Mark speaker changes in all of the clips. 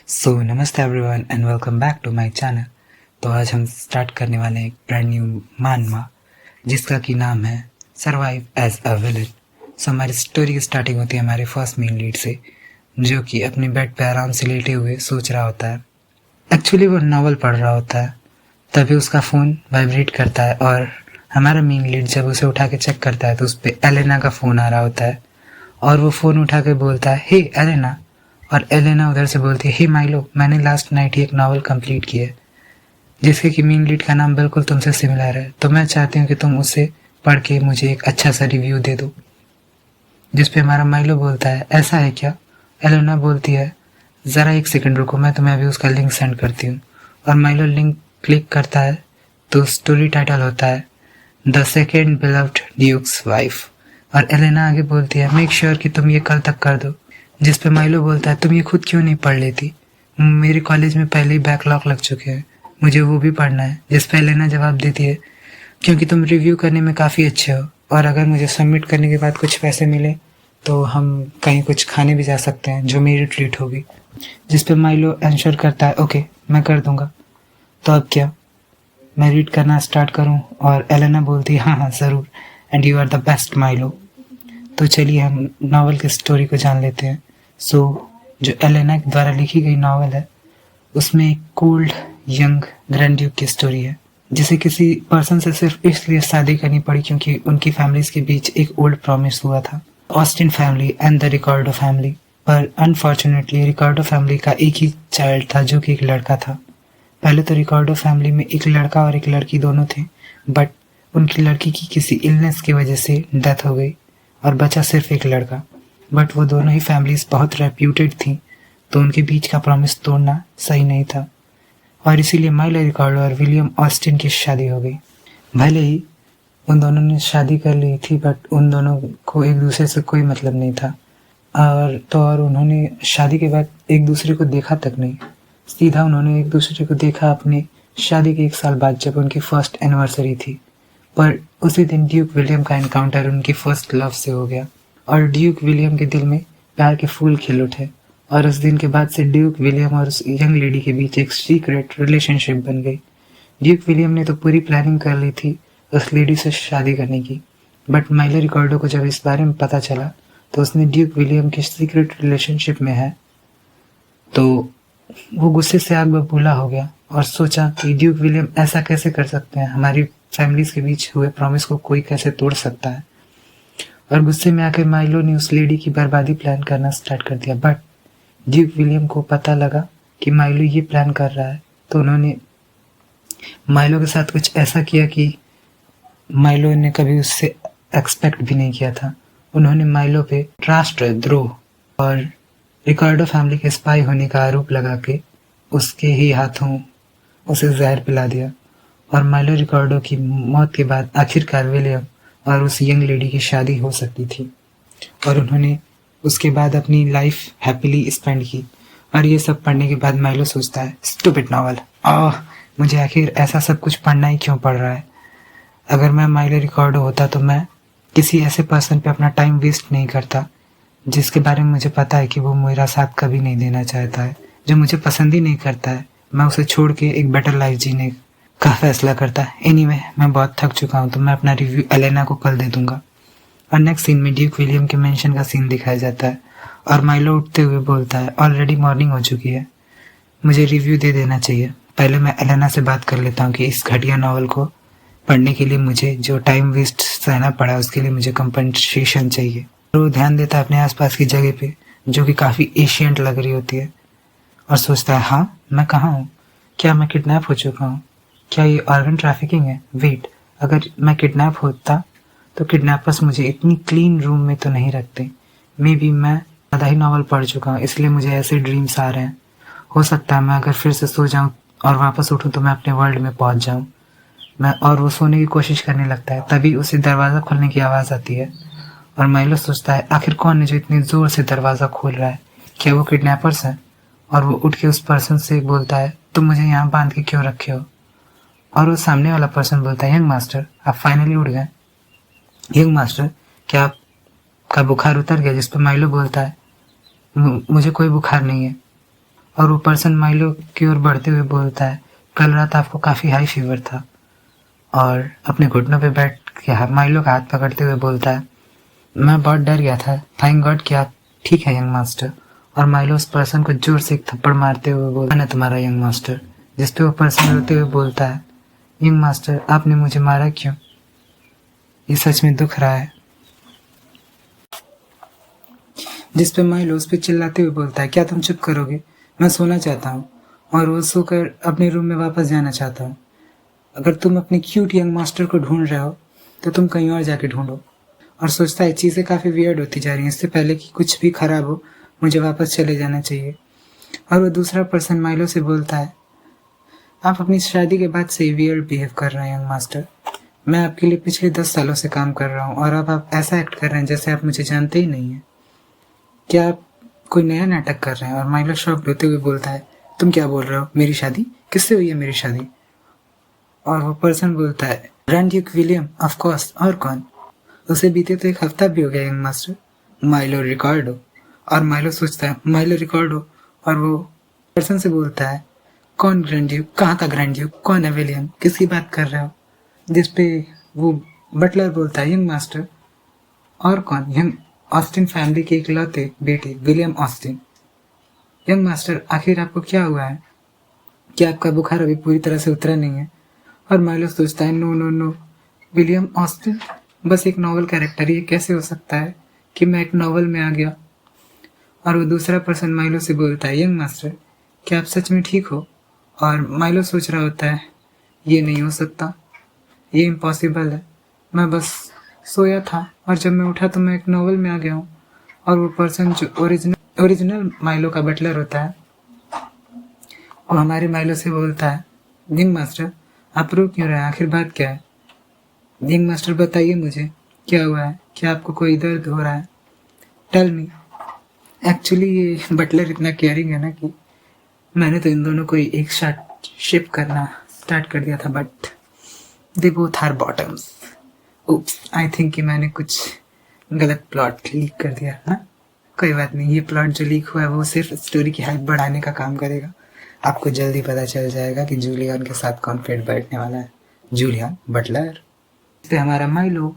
Speaker 1: नमस्ते everyone and welcome back to my channel. तो आज हम स्टार्ट करने वाले हैं एक ब्रांड न्यू मानवा जिसका कि नाम है सरवाइव एज अ विलन। हमारी स्टोरी की स्टार्टिंग होती है हमारे फर्स्ट मेन लीड से, जो कि अपने बेड पे आराम से लेटे हुए सोच रहा होता है। एक्चुअली वो नावल पढ़ रहा होता है, तभी उसका फ़ोन वाइब्रेट करता है और हमारा मेन लीड जब उसे उठा के चेक करता है तो उस पर एलेना का फ़ोन आ रहा होता है और वो फ़ोन उठा के बोलता है, हे एलेना। और एलेना उधर से बोलती है, हे माइलो, मैंने लास्ट नाइट ही एक नावल कंप्लीट किया है जिसके कि मेन लीड का नाम बिल्कुल तुमसे सिमिलर है, तो मैं चाहती हूँ कि तुम उसे पढ़ के मुझे एक अच्छा सा रिव्यू दे दो। जिस पे हमारा माइलो बोलता है, ऐसा है क्या? एलेना बोलती है, ज़रा एक सेकंड रुको, मैं तुम्हें अभी उसका लिंक सेंड करती हूँ। और माइलो लिंक क्लिक करता है तो स्टोरी टाइटल होता है the second beloved duke's wife. और एलेना आगे बोलती है, मेक श्योर कि तुम ये कल तक कर दो। जिस पे माइलो बोलता है, तुम ये खुद क्यों नहीं पढ़ लेती? मेरे कॉलेज में पहले ही बैकलॉग लग चुके हैं, मुझे वो भी पढ़ना है। जिस पे एलेना जवाब देती है, क्योंकि तुम रिव्यू करने में काफ़ी अच्छे हो और अगर मुझे सबमिट करने के बाद कुछ पैसे मिले तो हम कहीं कुछ खाने भी जा सकते हैं, जो मेरी ट्रीट होगी। जिस पे माइलो आंसर करता है, ओके मैं कर दूंगा। तो अब क्या, मैं रीड करना स्टार्ट करूं? और एलेना बोलती है, हाँ हाँ ज़रूर, and you are the best Milo. तो चलिए हम नावल की स्टोरी को जान लेते हैं। जो एलेना द्वारा लिखी गई नावल है उसमें एक कोल्ड यंग ग्रैंड ड्यूक की स्टोरी है जिसे किसी पर्सन से सिर्फ इसलिए शादी करनी पड़ी क्योंकि उनकी फैमिलीज के बीच एक ओल्ड प्रॉमिस हुआ था, Austin family and the Ricardo family. पर अनफॉर्चुनेटली रिकार्डो फैमिली का एक ही चाइल्ड था जो कि एक लड़का था। पहले तो रिकार्डो फैमिली में एक लड़का और एक लड़की दोनों थे, बट उनकी लड़की की किसी इलनेस की वजह से डेथ हो गई और बचा सिर्फ एक लड़का। बट वो दोनों ही फैमिलीज बहुत रेप्यूटेड थी, तो उनके बीच का प्रॉमिस तोड़ना सही नहीं था और इसीलिए माइलो रिकार्डो और विलियम ऑस्टिन की शादी हो गई। भले ही उन दोनों ने शादी कर ली थी, बट उन दोनों को एक दूसरे से कोई मतलब नहीं था और उन्होंने शादी के बाद एक दूसरे को देखा तक नहीं। सीधा उन्होंने एक दूसरे को देखा अपनी शादी के 1 साल बाद, जब उनकी फर्स्ट एनिवर्सरी थी। पर उसी दिन ड्यूक विलियम का एनकाउंटर उनकी फर्स्ट लव से हो गया और ड्यूक विलियम के दिल में प्यार के फूल खिल उठे और उस दिन के बाद से ड्यूक विलियम और उस यंग लेडी के बीच एक सीक्रेट रिलेशनशिप बन गई। ड्यूक विलियम ने तो पूरी प्लानिंग कर ली थी उस लेडी से शादी करने की, बट माइलो रिकार्डो को जब इस बारे में पता चला तो उसने ड्यूक विलियम के सीक्रेट रिलेशनशिप में है तो वो गुस्से से आग बबूला हो गया और सोचा कि ड्यूक विलियम ऐसा कैसे कर सकते हैं, हमारी फैमिलीज के बीच हुए प्रॉमिस को कोई कैसे तोड़ सकता है। और गुस्से में आकर माइलो ने उस लेडी की बर्बादी प्लान करना स्टार्ट कर दिया। बट ड्यूक विलियम को पता लगा कि माइलो ये प्लान कर रहा है, तो उन्होंने माइलो के साथ कुछ ऐसा किया कि माइलो ने कभी उससे एक्सपेक्ट भी नहीं किया था। उन्होंने माइलो पे राष्ट्रद्रोह और रिकार्डो फैमिली के स्पाई होने का आरोप लगा के उसके ही हाथों उसे जहर पिला दिया और माइलो रिकार्डो की मौत के बाद आखिरकार विलियम और उस यंग लेडी की शादी हो सकती थी और उन्होंने उसके बाद अपनी लाइफ हैप्पीली स्पेंड की। और ये सब पढ़ने के बाद माइलो सोचता है, स्टूपिड नॉवल, मुझे आखिर ऐसा सब कुछ पढ़ना ही क्यों पड़ रहा है। अगर मैं माइलो रिकार्डो होता तो मैं किसी ऐसे पर्सन पे अपना टाइम वेस्ट नहीं करता जिसके बारे में मुझे पता है कि वो मेरा साथ कभी नहीं देना चाहता है, जो मुझे पसंद ही नहीं करता है। मैं उसे छोड़ के एक बेटर लाइफ जीने का फैसला करता है। एनीवे, मैं बहुत थक चुका हूँ, तो मैं अपना रिव्यू एलेना को कल दे दूंगा। और नेक्स्ट सीन में ड्यूक विलियम के मेंशन का सीन दिखाया जाता है और माइलो उठते हुए बोलता है, ऑलरेडी मॉर्निंग हो चुकी है, मुझे रिव्यू दे देना चाहिए। पहले मैं एलेना से बात कर लेता हूँ कि इस घटिया नावल को पढ़ने के लिए मुझे जो टाइम वेस्ट सहना पड़ा उसके लिए मुझे कंपनसेशन चाहिए। वो ध्यान देता है अपने आसपास की जगह पे जो कि काफ़ी एशियंट लग रही होती है और सोचता है, हाँ मैं कहाँ हूँ? क्या मैं किडनैप हो चुका हूँ? क्या ये ऑर्गन ट्रैफिकिंग है? वेट, अगर मैं किडनैप होता तो किडनैपर्स मुझे इतनी क्लीन रूम में तो नहीं रखते। मे बी मैं आधा ही नावल पढ़ चुका हूँ इसलिए मुझे ऐसे ड्रीम्स आ रहे हैं। हो सकता है मैं अगर फिर से सो जाऊँ और वापस उठूँ तो मैं अपने वर्ल्ड में पहुँच जाऊँ। और वो सोने की कोशिश करने लगता है, तभी उसे दरवाज़ा खोलने की आवाज़ आती है और माइलो सोचता है, आखिर कौन है जो इतनी ज़ोर से दरवाज़ा खोल रहा है? क्या वो किडनैपर्स हैं? और वो उठ के उस पर्सन से बोलता है, तुम मुझे यहाँ बांध के क्यों रखे हो? और वो सामने वाला पर्सन बोलता है, यंग मास्टर आप फाइनली उठ गए। यंग मास्टर, क्या आपका बुखार उतर गया? जिस पर माइलो बोलता है, मुझे कोई बुखार नहीं है। और वो पर्सन माइलो की ओर बढ़ते हुए बोलता है, कल रात आपको काफ़ी हाई फीवर था। और अपने घुटनों पे बैठ के माइलो का हाथ पकड़ते हुए बोलता है, मैं बहुत डर गया था, थैंक गॉड कि आप ठीक है यंग मास्टर। और माइलो उस पर्सन को जोर से एक थप्पड़ मारते हुए बोलता है, तुम्हारा यंग मास्टर। जिसपे वो पर्सन रोते हुए बोलता है, यंग मास्टर आपने मुझे मारा क्यों? ये सच में दुख रहा है। जिसपे माइलो उस पर चिल्लाते हुए बोलता है, क्या तुम चुप करोगे? मैं सोना चाहता हूँ और वो सोकर अपने रूम में वापस जाना चाहता हूँ। अगर तुम अपने क्यूट यंग मास्टर को ढूंढ रहे हो तो तुम कहीं और जाके ढूंढो। और सोचता है चीज़ें काफ़ी वियर्ड होती जा रही हैं, इससे पहले कि कुछ भी खराब हो मुझे वापस चले जाना चाहिए। और वो दूसरा पर्सन माइलो से बोलता है, आप अपनी शादी के बाद से ही वियर्ड बिहेव कर रहे हैं यंग मास्टर। मैं आपके लिए पिछले 10 सालों से काम कर रहा हूँ और अब आप ऐसा एक्ट कर रहे हैं जैसे आप मुझे जानते ही नहीं हैं। क्या आप कोई नया नाटक कर रहे हैं? और माइलो शॉक्ड होते हुए बोलता है, तुम क्या बोल रहे हो? मेरी शादी? किससे हुई है मेरी शादी? और वो पर्सन बोलता है, grand duke William, of course, और कौन? उसे बीते तो 1 हफ्ता भी हो गया यंग मास्टर। Milo Ricardo. और माइलो सोचता है, माइलो रिकॉर्डो। और वो पर्सन से बोलता है, कौन ग्रैंड ड्यूक? कहाँ का ग्रैंड ड्यूक? कौन है विलियम? किसकी बात कर रहे हो? जिसपे वो बटलर बोलता है, यंग मास्टर और कौन? यंग ऑस्टिन फैमिली के इकलौते बेटे विलियम ऑस्टिन। यंग मास्टर आखिर आपको क्या हुआ है? क्या आपका बुखार अभी पूरी तरह से उतरा नहीं है? और माइलो सोचता है, no no no, William Austin बस एक नॉवल कैरेक्टर, ये कैसे हो सकता है कि मैं एक नॉवल में आ गया? और वो दूसरा पर्सन माइलो से बोलता है, यंग मास्टर क्या आप सच में ठीक हो? और माइलो सोच रहा होता है, ये नहीं हो सकता, ये इम्पॉसिबल है, मैं बस सोया था और जब मैं उठा तो मैं एक नॉवल में आ गया हूँ। और वो पर्सन जो ओरिजिनल माइलो का बटलर होता है, वो हमारे माइलो से बोलता है, यंग मास्टर आप रो क्यों रहे हैं? आखिर बात क्या है? यंग मास्टर बताइए मुझे, क्या हुआ है? क्या आपको कोई दर्द हो रहा है? Tell me. एक्चुअली ये बटलर इतना केयरिंग है ना कि मैंने तो इन दोनों को एक साथ शिप करना स्टार्ट कर दिया था, but they both are bottoms. Oops, I think कि मैंने कुछ गलत प्लॉट लीक कर दिया ना। कोई बात नहीं, ये प्लॉट जो लीक हुआ है वो सिर्फ स्टोरी की हाइप बढ़ाने का काम करेगा। आपको जल्दी पता चल जाएगा कि जूलियन के साथ कौन फेट बैठने वाला है। Julian butler. इस पे हमारा माइलो,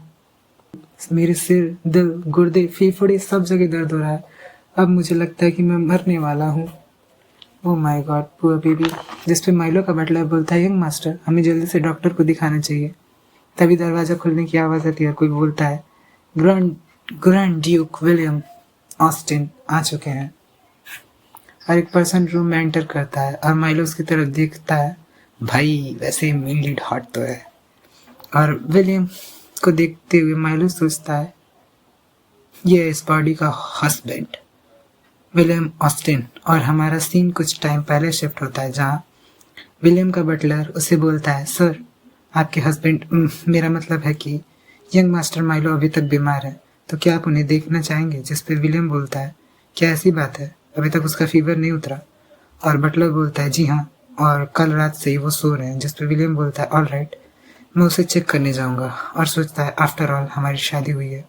Speaker 1: मेरे सिर, दिल, गुर्दे, फेफड़े सब जगह दर्द हो रहा है। अब मुझे लगता है कि मैं मरने वाला हूँ। Oh my God, poor baby. जिस पे माइलो का बटलर बोलता है, यंग मास्टर हमें जल्दी से डॉक्टर को दिखाना चाहिए। तभी दरवाजा खुलने की आवाज़ आती है, कोई बोलता है, grand grand duke William Austin आ चुके हैं। और एक पर्सन रूम में एंटर करता है और माइलो उसकी तरफ देखता है, भाई वैसे मेन लीड हॉट तो है। और विलियम को देखते हुए माइलो सोचता है, ये इस बॉडी का हस्बैंड विलियम ऑस्टिन। और हमारा सीन कुछ टाइम पहले शिफ्ट होता है जहाँ विलियम का बटलर उसे बोलता है, सर आपके हस्बैंड, मेरा मतलब है कि यंग मास्टर माइलो अभी तक बीमार है, तो क्या आप उन्हें देखना चाहेंगे? जिस पे विलियम बोलता है, क्या ऐसी बात है, अभी तक उसका फीवर नहीं उतरा? और बटलर बोलता है, जी हाँ, और कल रात से ही वो सो रहे हैं। जिस पे विलियम बोलता है, ऑल राइट, मैं उसे चेक करने जाऊँगा। और सोचता है, आफ्टर ऑल हमारी शादी हुई है,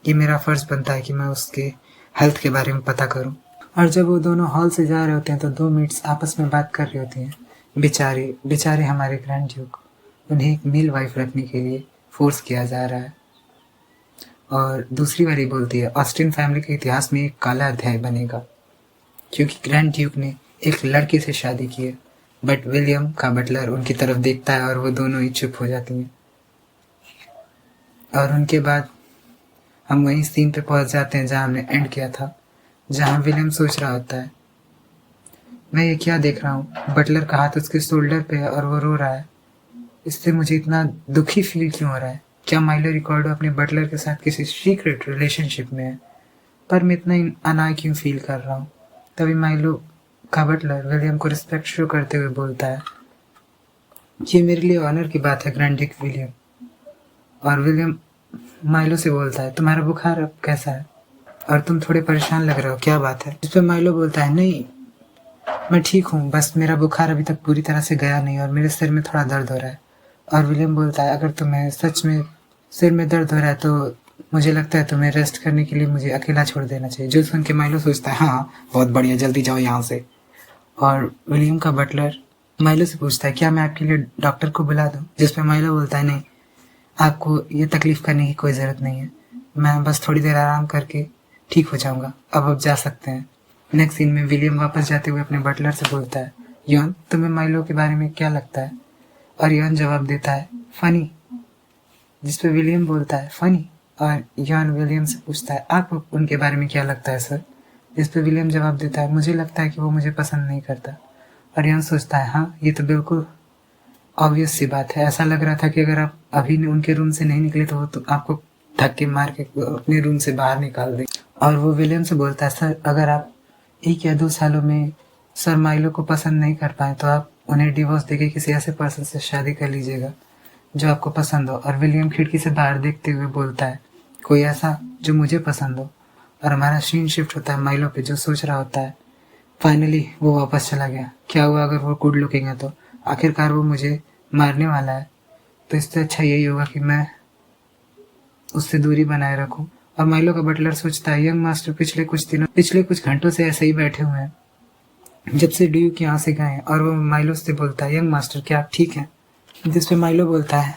Speaker 1: ये मेरा फ़र्ज़ बनता है कि मैं उसके हेल्थ के बारे में पता करूँ। और जब वो दोनों हॉल से जा रहे होते हैं तो 2 मेट्स आपस में बात कर रही होती हैं। बेचारे बेचारे हमारे ग्रैंड ड्यूक, उन्हें एक मेल वाइफ रखने के लिए फोर्स किया जा रहा है। और दूसरी वाली बोलती है, ऑस्टिन फैमिली के इतिहास में एक काला अध्याय बनेगा क्योंकि ग्रैंड ड्यूक ने एक लड़की से शादी की है। बट विलियम का बटलर उनकी तरफ देखता है और वो दोनों ही चुप हो जाती हैं। और उनके बाद हम वहीं सीन पे पहुंच जाते हैं जहाँ हमने एंड किया था, जहाँ विलियम सोच रहा होता है, मैं ये क्या देख रहा हूँ? बटलर का हाथ उसके शोल्डर पे है और वो रो रहा है। इससे मुझे इतना दुखी फील क्यों हो रहा है? क्या माइलो रिकॉर्डो अपने बटलर के साथ किसी सीक्रेट रिलेशनशिप में है? पर मैं इतना अनाय क्यों फील कर रहा हूँ? तभी माइलो का बटलर विलियम को रिस्पेक्ट शो करते हुए बोलता है, ये मेरे लिए ऑनर की बात है ग्रैंड ड्यूक विलियम। और विलियम माइलो से बोलता है, तुम्हारा बुखार अब कैसा है? और तुम थोड़े परेशान लग रहे हो, क्या बात है? इस पर माइलो बोलता है, नहीं मैं ठीक हूँ, बस मेरा बुखार अभी तक पूरी तरह से गया नहीं और मेरे सिर में थोड़ा दर्द हो रहा है। और विलियम बोलता है, अगर तुम्हें सच में सिर में दर्द हो रहा है तो मुझे लगता है तुम्हें रेस्ट करने के लिए मुझे अकेला छोड़ देना चाहिए। जो सुन के माइलो सोचता है, हाँ बहुत बढ़िया, जल्दी जाओ यहाँ से। और विलियम का बटलर माइलो से पूछता है क्या मैं आपके लिए डॉक्टर को बुला दूं, जिस पे माइलो बोलता है नहीं, आपको ये तकलीफ करने की कोई ज़रूरत नहीं है, मैं बस थोड़ी देर आराम करके ठीक हो जाऊंगा, अब आप जा सकते हैं। नेक्स्ट सीन में विलियम वापस जाते हुए अपने बटलर से बोलता है यॉन तुम्हें माइलो के बारे में क्या लगता है, और यॉन जवाब देता है फनी, जिस पे विलियम बोलता है फनी, और यॉन विलियम से पूछता है आपको उनके बारे में क्या लगता है सर, जिस पे विलियम जवाब देता है मुझे लगता है कि वो मुझे पसंद नहीं करता, और यॉन सोचता है हाँ ये तो बिल्कुल ऑब्वियस सी बात है, ऐसा लग रहा था कि अगर आप अभी उनके रूम से नहीं निकले तो वो तो आपको धक्के मार के अपने रूम से बाहर निकाल दे। और वो विलियम से बोलता है सर अगर आप 1 या 2 सालों में सर माइलो को पसंद नहीं कर पाए तो आप उन्हें डिवोर्स देके किसी ऐसे पर्सन से शादी कर लीजिएगा जो आपको पसंद हो। और विलियम खिड़की से बाहर देखते हुए बोलता है कोई ऐसा जो मुझे पसंद हो, और हमारा सीन शिफ्ट होता है माइलो पे जो सोच रहा होता है फाइनली वो वापस चला गया, क्या हुआ अगर वो गुड लुकिंग है तो आखिरकार वो मुझे मारने वाला है, तो इससे अच्छा यही होगा कि मैं उससे दूरी बनाए रखूं। और माइलो का बटलर सोचता है यंग मास्टर पिछले कुछ घंटों से ऐसे ही बैठे हुए हैं जब से ड्यूक यहाँ से गए, और वो माइलो से बोलता है यंग मास्टर क्या आप ठीक हैं, जिस पे माइलो बोलता है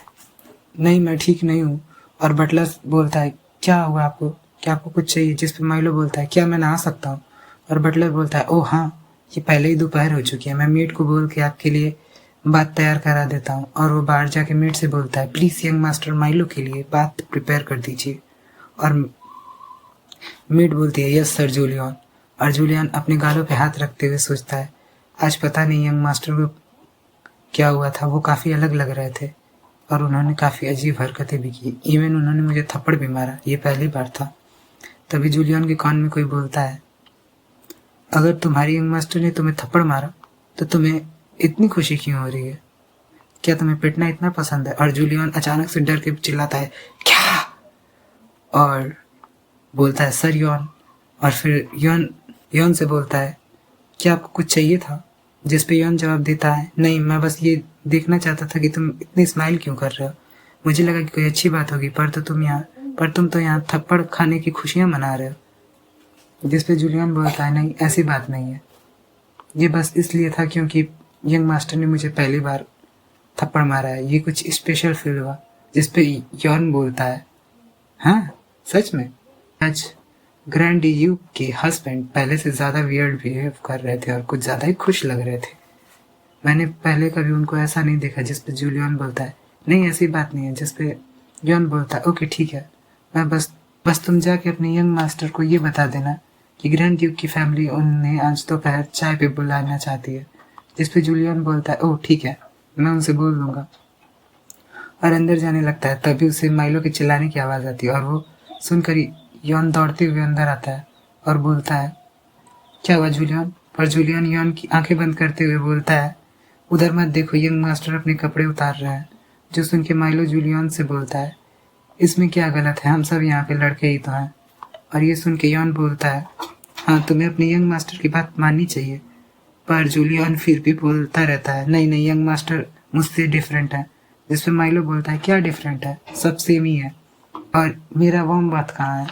Speaker 1: नहीं मैं ठीक नहीं हूँ, और बटलर बोलता है क्या हुआ आपको, क्या आपको कुछ चाहिए, जिस पे माइलो बोलता है क्या मैं नहा सकता हूँ, और बटलर बोलता है ओह हाँ ये पहले ही दोपहर हो चुकी है, मैं मेड को बोल के आपके लिए बात तैयार करा देता हूँ। और वो बाहर जाके मेड से बोलता है प्लीज़ यंग मास्टर माइलो के लिए बात प्रिपेयर कर दीजिए, और मेड बोलती है यस सर जूलियन, और जूलियन अपने गालों पे हाथ रखते हुए सोचता है आज पता नहीं यंग मास्टर को क्या हुआ था, वो काफ़ी अलग लग रहे थे और उन्होंने काफ़ी अजीब हरकतें भी की, इवन उन्होंने मुझे थप्पड़ भी मारा, ये पहली बार था। तभी जूलियन के कान में कोई बोलता है अगर तुम्हारी यंग मास्टर ने तुम्हें थप्पड़ मारा तो तुम्हें इतनी खुशी क्यों हो रही है, क्या तुम्हें पिटना इतना पसंद है। और जूलियन अचानक से डर के चिल्लाता है क्या, और बोलता है सर यॉन, और फिर यॉन से बोलता है क्या आपको कुछ चाहिए था, जिस पे यॉन जवाब देता है नहीं मैं बस ये देखना चाहता था कि तुम इतनी स्माइल क्यों कर रहे हो, मुझे लगा कि कोई अच्छी बात होगी पर तुम तो यहाँ थप्पड़ खाने की खुशियाँ मना रहे हो, जिस पे जूलियन बोलता है नहीं ऐसी बात नहीं है, ये बस इसलिए था क्योंकि यंग मास्टर ने मुझे पहली बार थप्पड़ मारा है, ये कुछ स्पेशल फील हुआ, जिस पे यॉन बोलता है हाँ सच में। आज ग्रैंड ड्यूक के हस्बैंड पहले से ज़्यादा वियर्ड बिहेव कर रहे थे और कुछ ज़्यादा ही खुश लग रहे थे, मैंने पहले कभी उनको ऐसा नहीं देखा, जिस पे जूलियन बोलता है नहीं ऐसी बात नहीं है, जिस पे यॉन बोलता है ओके ठीक है, मैं बस तुम जाके अपने यंग मास्टर को ये बता देना कि ग्रैंड ड्यूक की फैमिली उन्हें आज दोपहर चाय पे बुलाना चाहती है, जिस पे जूलियन बोलता है ओह ठीक है मैं उनसे बोल दूंगा, और अंदर जाने लगता है। तभी उसे माइलो के चिल्लाने की आवाज़ आती है और वो सुनकर यॉन दौड़ते हुए अंदर आता है और बोलता है क्या हुआ जूलियन, पर जूलियन यॉन की आंखें बंद करते हुए बोलता है उधर मत देखो यंग मास्टर अपने कपड़े उतार रहे हैं, जो सुन के माइलो जूलियन से बोलता है इसमें क्या गलत है, हम सब यहाँ पे लड़के ही तो हैं। और ये सुन के यॉन बोलता है हाँ तुम्हें अपने यंग मास्टर की बात माननी चाहिए, पर जूलियन फिर भी बोलता रहता है नहीं नहीं यंग मास्टर मुझसे डिफरेंट है, जिस पे माइलो बोलता है क्या डिफरेंट है, सब सेम ही है, और मेरा वॉर्म बात कहाँ है,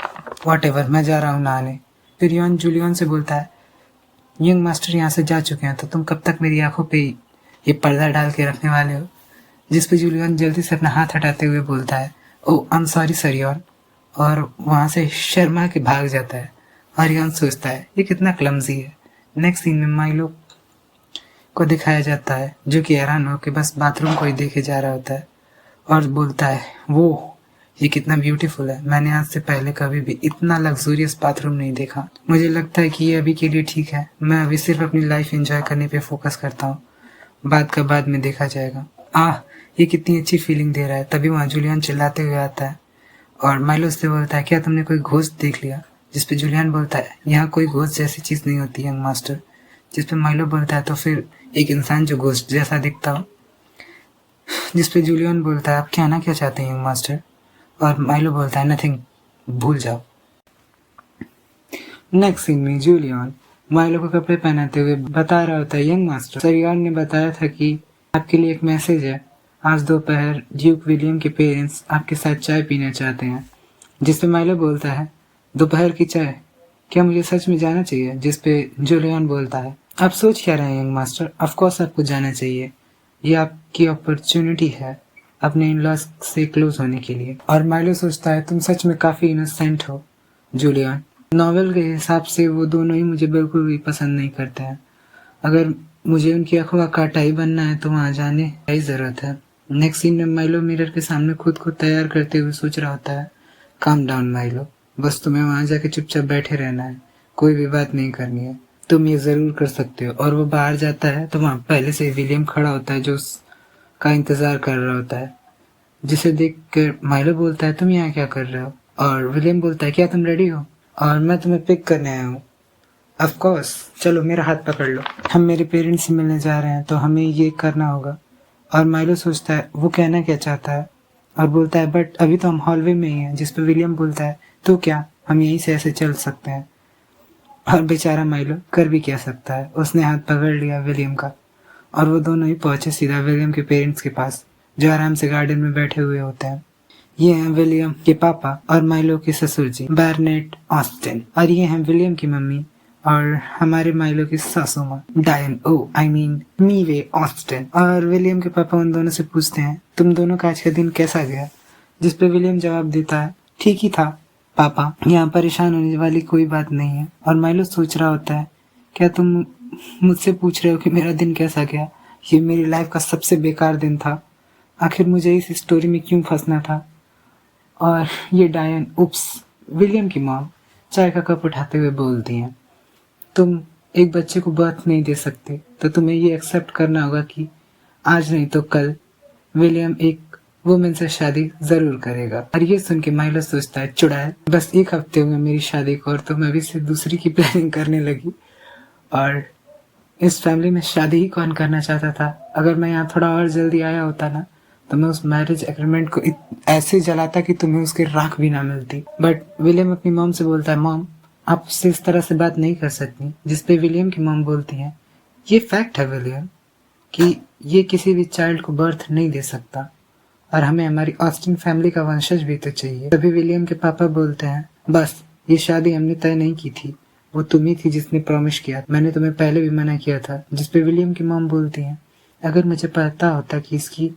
Speaker 1: व्हाटएवर मैं जा रहा हूँ नहाने। फिर यॉन जूलियन से बोलता है यंग मास्टर यहाँ से जा चुके हैं तो तुम कब तक मेरी आंखों पे ये पर्दा डाल के रखने वाले हो, जिस पे जूलियन जल्दी से अपना हाथ हटाते हुए बोलता है oh I am sorry sir यॉन, और वहाँ से शर्मा के भाग जाता है। और यॉन सोचता है ये कितना क्लमजी है। नेक्स्ट सीन में माइलो को दिखाया जाता है जो कि हैरान हो के बस बाथरूम को ही देखे जा रहा होता है और बोलता है वो ये कितना ब्यूटीफुल है, मैंने आज से पहले कभी भी इतना लग्जूरियस बाथरूम नहीं देखा, मुझे लगता है कि ये अभी के लिए ठीक है, मैं अभी सिर्फ अपनी लाइफ एंजॉय करने पे फोकस करता हूँ, बाद का बाद में देखा जाएगा। ये कितनी अच्छी फीलिंग दे रहा है। तभी वहाँ जूलियन चिल्लाते हुए आता है और माइलो से बोलता है क्या तुमने कोई घोस्ट देख लिया, जिस पे जूलियन बोलता है यहाँ कोई घोस्ट जैसी चीज़ नहीं होती यंग मास्टर, जिस पे माइलो बोलता है तो फिर एक इंसान जो घोस्ट जैसा दिखता हो, जिस पे जूलियन बोलता है आप कहना क्या चाहते हैं यंग मास्टर, और माइलो बोलता है नथिंग भूल जाओ। नेक्स्ट सीन में जूलियन माइलो को कपड़े पहनाते हुए बता रहा होता है यंग मास्टर सर यॉन ने बताया था कि आपके लिए एक मैसेज है, आज दोपहर ड्यूक विलियम के पेरेंट्स आपके साथ चाय पीना चाहते हैं, जिस पे माइलो बोलता है दोपहर की चाय, क्या मुझे सच में जाना चाहिए, जिस पे जूलियन बोलता है आप सोच क्या रहे हैं यंग मास्टर? ऑफ कोर्स आपको जाना चाहिए। ये आपकी अपॉर्चुनिटी है अपने इन लॉज से क्लोज होने के लिए। और माइलो सोचता है तुम सच में काफी इनोसेंट हो जूलियन। नॉवेल के हिसाब से वो दोनों ही मुझे बिल्कुल भी पसंद नहीं करते हैं। अगर मुझे उनकी आंखों का कांटा ही बनना है तो वहां जाने की ही जरूरत है। नेक्स्ट सीन में माइलो मिरर के सामने खुद को तैयार करते हुए सोच रहा होता है, काम डाउन माइलो, बस तुम्हें वहां जाके चुपचाप बैठे रहना है, कोई भी बात नहीं करनी है, तुम ये जरूर कर सकते हो। और वो बाहर जाता है तो वहां पहले से विलियम खड़ा होता है जो उसका इंतजार कर रहा होता है, जिसे देख कर माइलो बोलता है तुम यहाँ क्या कर रहे हो? और विलियम बोलता है क्या तुम रेडी हो? और मैं तुम्हें पिक करने आया हूँ। ऑफ कोर्स, चलो मेरा हाथ पकड़ लो, हम मेरे पेरेंट्स से मिलने जा रहे हैं तो हमें ये करना होगा। और माइलो सोचता है वो कहना क्या चाहता है और बोलता है बट अभी तो हम हॉलवे में ही हैं, जिस पे विलियम बोलता है तो क्या हम यहीं से ऐसे चल सकते हैं? और बेचारा माइलो कर भी क्या सकता है, उसने हाथ पकड़ लिया विलियम का और वो दोनों ही पहुंचे सीधा विलियम के पेरेंट्स के पास, जो आराम से गार्डन में बैठे हुए होते हैं। ये हैं विलियम के पापा और माइलो के ससुर जी बार्नेट ऑस्टिन, और ये हैं विलियम की मम्मी और हमारे माइलो की सासू माँ डायन मीवे ऑस्टिन। और विलियम के पापा उन दोनों से पूछते हैं तुम दोनों का आज का दिन कैसा गया? जिस पे विलियम जवाब देता है ठीक ही था पापा, यहाँ परेशान होने वाली कोई बात नहीं है। और माइलो सोच रहा होता है क्या तुम मुझसे पूछ रहे हो कि मेरा दिन कैसा गया? ये मेरी लाइफ का सबसे बेकार दिन था, आखिर मुझे इस स्टोरी में क्यों फंसना था? और ये डायन विलियम की मॉम चाय का कप उठाते हुए बोलती हैं तुम एक बच्चे को बर्थ नहीं दे सकते तो तुम्हें ये एक्सेप्ट करना होगा कि आज नहीं तो कल विलियम एक वुमेन से शादी जरूर करेगा। और ये सुन के माइलो सोचता है चुड़ैल, बस एक हफ्ते हुए मेरी शादी को और तुम अभी से दूसरी की प्लानिंग करने लगी। और इस फैमिली में शादी ही कौन करना चाहता था? अगर मैं यहाँ थोड़ा और जल्दी आया होता ना तो मैं उस मैरिज एग्रीमेंट को ऐसे जलाता कि तुम्हें उसकी राख भी ना मिलती। बट विलियम अपनी मॉम से बोलता है मॉम आप उससे इस तरह से बात नहीं कर सकती, जिसपे विलियम की मॉम बोलती है ये फैक्ट है विलियम कि ये किसी भी चाइल्ड को बर्थ नहीं दे सकता और हमें हमारी ऑस्टिन फैमिली का वंशज भी तो चाहिए। तभी विलियम के पापा बोलते हैं बस ये शादी हमने तय नहीं की थी, वो तुम ही थी जिसने प्रॉमिस किया, मैंने तुम्हें पहले भी मना किया था। जिसपे विलियम की मॉम बोलती है अगर मुझे पता होता कि इसकी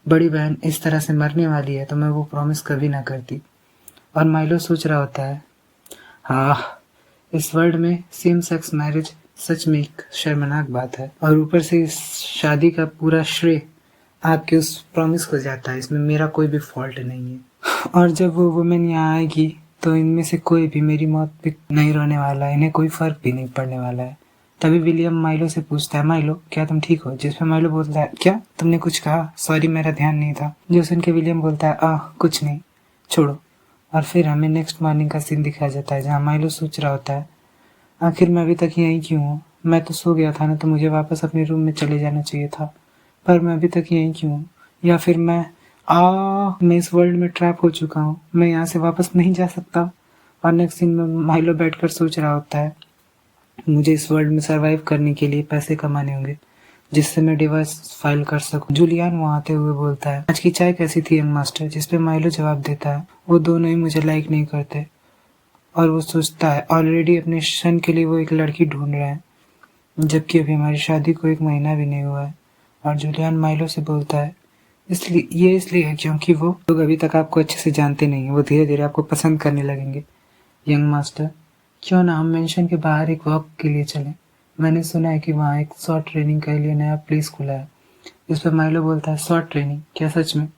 Speaker 1: बड़ी बहन इस तरह से मरने वाली है तो मैं वो प्रॉमिस कभी ना करती। और माइलो सोच रहा होता है हाँ, इस वर्ल्ड में सेम सेक्स मैरिज सच में एक शर्मनाक बात है और ऊपर से इस शादी का पूरा श्रेय आपके उस प्रॉमिस को जाता है, इसमें मेरा कोई भी फॉल्ट नहीं है। और जब वो वुमेन यहाँ आएगी तो इनमें से कोई भी मेरी मौत पे नहीं रोने वाला है, इन्हें कोई फर्क भी नहीं पड़ने वाला है। तभी विलियम माइलो से पूछता है माइलो क्या तुम ठीक हो? जिसपे माइलो बोलता है क्या तुमने कुछ कहा? सॉरी मेरा ध्यान नहीं था। जो सुन के विलियम बोलता है कुछ नहीं, छोड़ो। और फिर हमें नेक्स्ट मॉर्निंग का सीन दिखाया जाता है जहाँ माइलो सोच रहा होता है आखिर मैं अभी तक यहीं क्यों हूँ? मैं तो सो गया था ना, तो मुझे वापस अपने रूम में चले जाना चाहिए था, पर मैं अभी तक यहीं क्यों हूँ? या फिर मैं इस वर्ल्ड में ट्रैप हो चुका हूँ, मैं यहाँ से वापस नहीं जा सकता। और नेक्स्ट सीन में माइलो बैठकर सोच रहा होता है मुझे इस वर्ल्ड में सरवाइव करने के लिए पैसे कमाने होंगे जिससे मैं डिवोर्स फाइल कर सकूं। जूलियन वहां आते हुए बोलता है आज की चाय कैसी थी यंग मास्टर? जिसपे माइलो जवाब देता है वो दोनों ही मुझे लाइक नहीं करते। और वो सोचता है ऑलरेडी अपने शन के लिए वो एक लड़की ढूंढ रहे हैं जबकि अभी हमारी शादी को 1 महीना भी नहीं हुआ है। और जूलियन माइलो से बोलता है इसलिए है क्योंकि वो लोग अभी तक आपको अच्छे से जानते नहीं है, वो धीरे धीरे आपको पसंद करने लगेंगे। यंग मास्टर क्यों ना हम मेंशन के बाहर एक वॉक के लिए चलें? मैंने सुना है कि वहाँ एक शॉर्ट ट्रेनिंग के लिए नया प्लेस खुला है। इस पर माइलो बोलता है शॉर्ट ट्रेनिंग क्या सच में?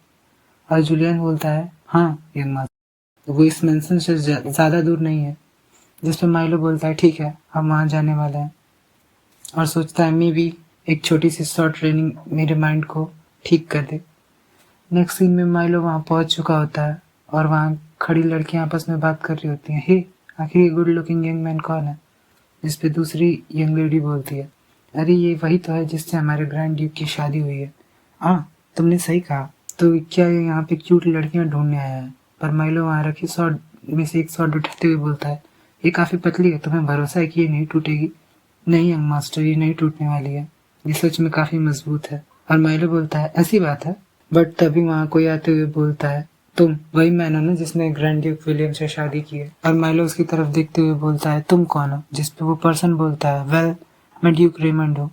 Speaker 1: और जूलियन बोलता है हाँ यंग मास्टर, वो इस मेंशन से ज्यादा दूर नहीं है। जिस पर माइलो बोलता है ठीक है हम वहाँ जाने वाले हैं। और सोचता है मे भी एक छोटी सी शॉर्ट ट्रेनिंग मेरे माइंड को ठीक कर दे। नेक्स्ट सीन में माइलो वहाँ पहुंच चुका होता है और वहाँ खड़ी लड़कियां आपस में बात कर रही होती हैं हे आखिर ये गुड लुकिंग यंग मैन कौन है? जिस पे दूसरी यंग लेडी बोलती है अरे ये वही तो है जिससे हमारे ग्रैंड ड्यूक की शादी हुई है। तुमने सही कहा, तो क्या ये यहाँ पे क्यूट लड़कियां ढूंढने आया है? पर माइलो वहाँ रखी शॉर्ट में से एक शॉर्ट उठाते हुए बोलता है ये काफी पतली है, तुम्हें भरोसा है कि ये नहीं टूटेगी? नहीं यंग मास्टर ये नहीं टूटने वाली है, ये सच में काफी मजबूत है। और माइलो बोलता है ऐसी बात है? बट तभी वहाँ कोई आते हुए बोलता है तुम वही मैन हो ना जिसने ग्रैंड ड्यूक विलियम से शादी की है? और माइलो उसकी तरफ देखते हुए बोलता है तुम कौन हो? जिसपे वो पर्सन बोलता है वेल मैं ड्यूक रेमंड हूँ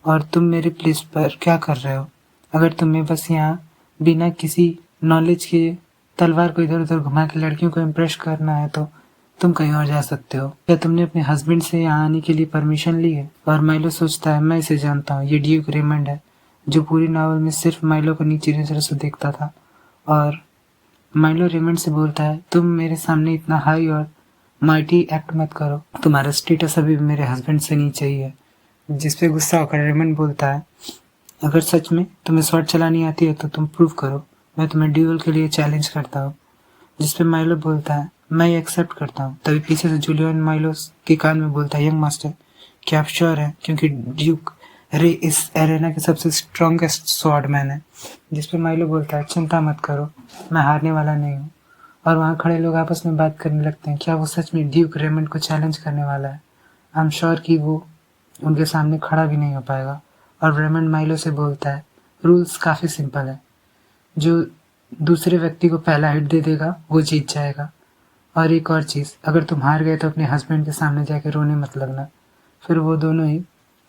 Speaker 1: और तुम मेरे प्लेस पर क्या कर रहे हो? अगर तुम्हें बस यहाँ बिना किसी नॉलेज के तलवार को इधर उधर घुमा के लड़कियों को इम्प्रेस करना है तो तुम कहीं और जा सकते हो। क्या तुमने अपने हस्बैंड से यहाँ आने के लिए परमिशन ली है? और माइलो सोचता है, मैं इसे जानता हूँ, ये ड्यूक रेमंड है, जो पूरी नॉवल में सिर्फ माइलो को नीची नजर से देखता था। और माइलो रेमंड से बोलता है, तुम मेरे सामने इतना हाई और माइटी एक्ट मत करो, तुम्हारा स्टेटस अभी मेरे हस्बैंड से नीचे ही है। जिस पे गुस्सा होकर रेमंड बोलता है, अगर सच में तुम्हें स्वॉर्ड चलानी आती है तो तुम प्रूव करो, मैं तुम्हें ड्यूल के लिए चैलेंज करता हूँ। जिस पे माइलो बोलता है, मैं ये एक्सेप्ट करता हूँ। तभी पीछे से जूलियन माइलो के कान में बोलता है, यंग मास्टर क्या आप श्योर हैं? क्योंकि ड्यूक रे इस एरेना के सबसे स्ट्रॉन्गेस्ट स्वॉर्डमैन है। जिस पे माइलो बोलता है, चिंता मत करो, मैं हारने वाला नहीं हूँ। और वहाँ खड़े लोग आपस में बात करने लगते हैं, क्या वो सच में ड्यूक रेमंड को चैलेंज करने वाला है? आई एम श्योर कि वो उनके सामने खड़ा भी नहीं हो पाएगा। और रेमंड माइलो से बोलता है, रूल्स काफ़ी सिंपल है, जो दूसरे व्यक्ति को पहला हिट दे देगा वो जीत जाएगा। और एक और चीज़, अगर तुम हार गए तो अपने हस्बैंड के सामने जाके रोने मत लगना। फिर वो दोनों ही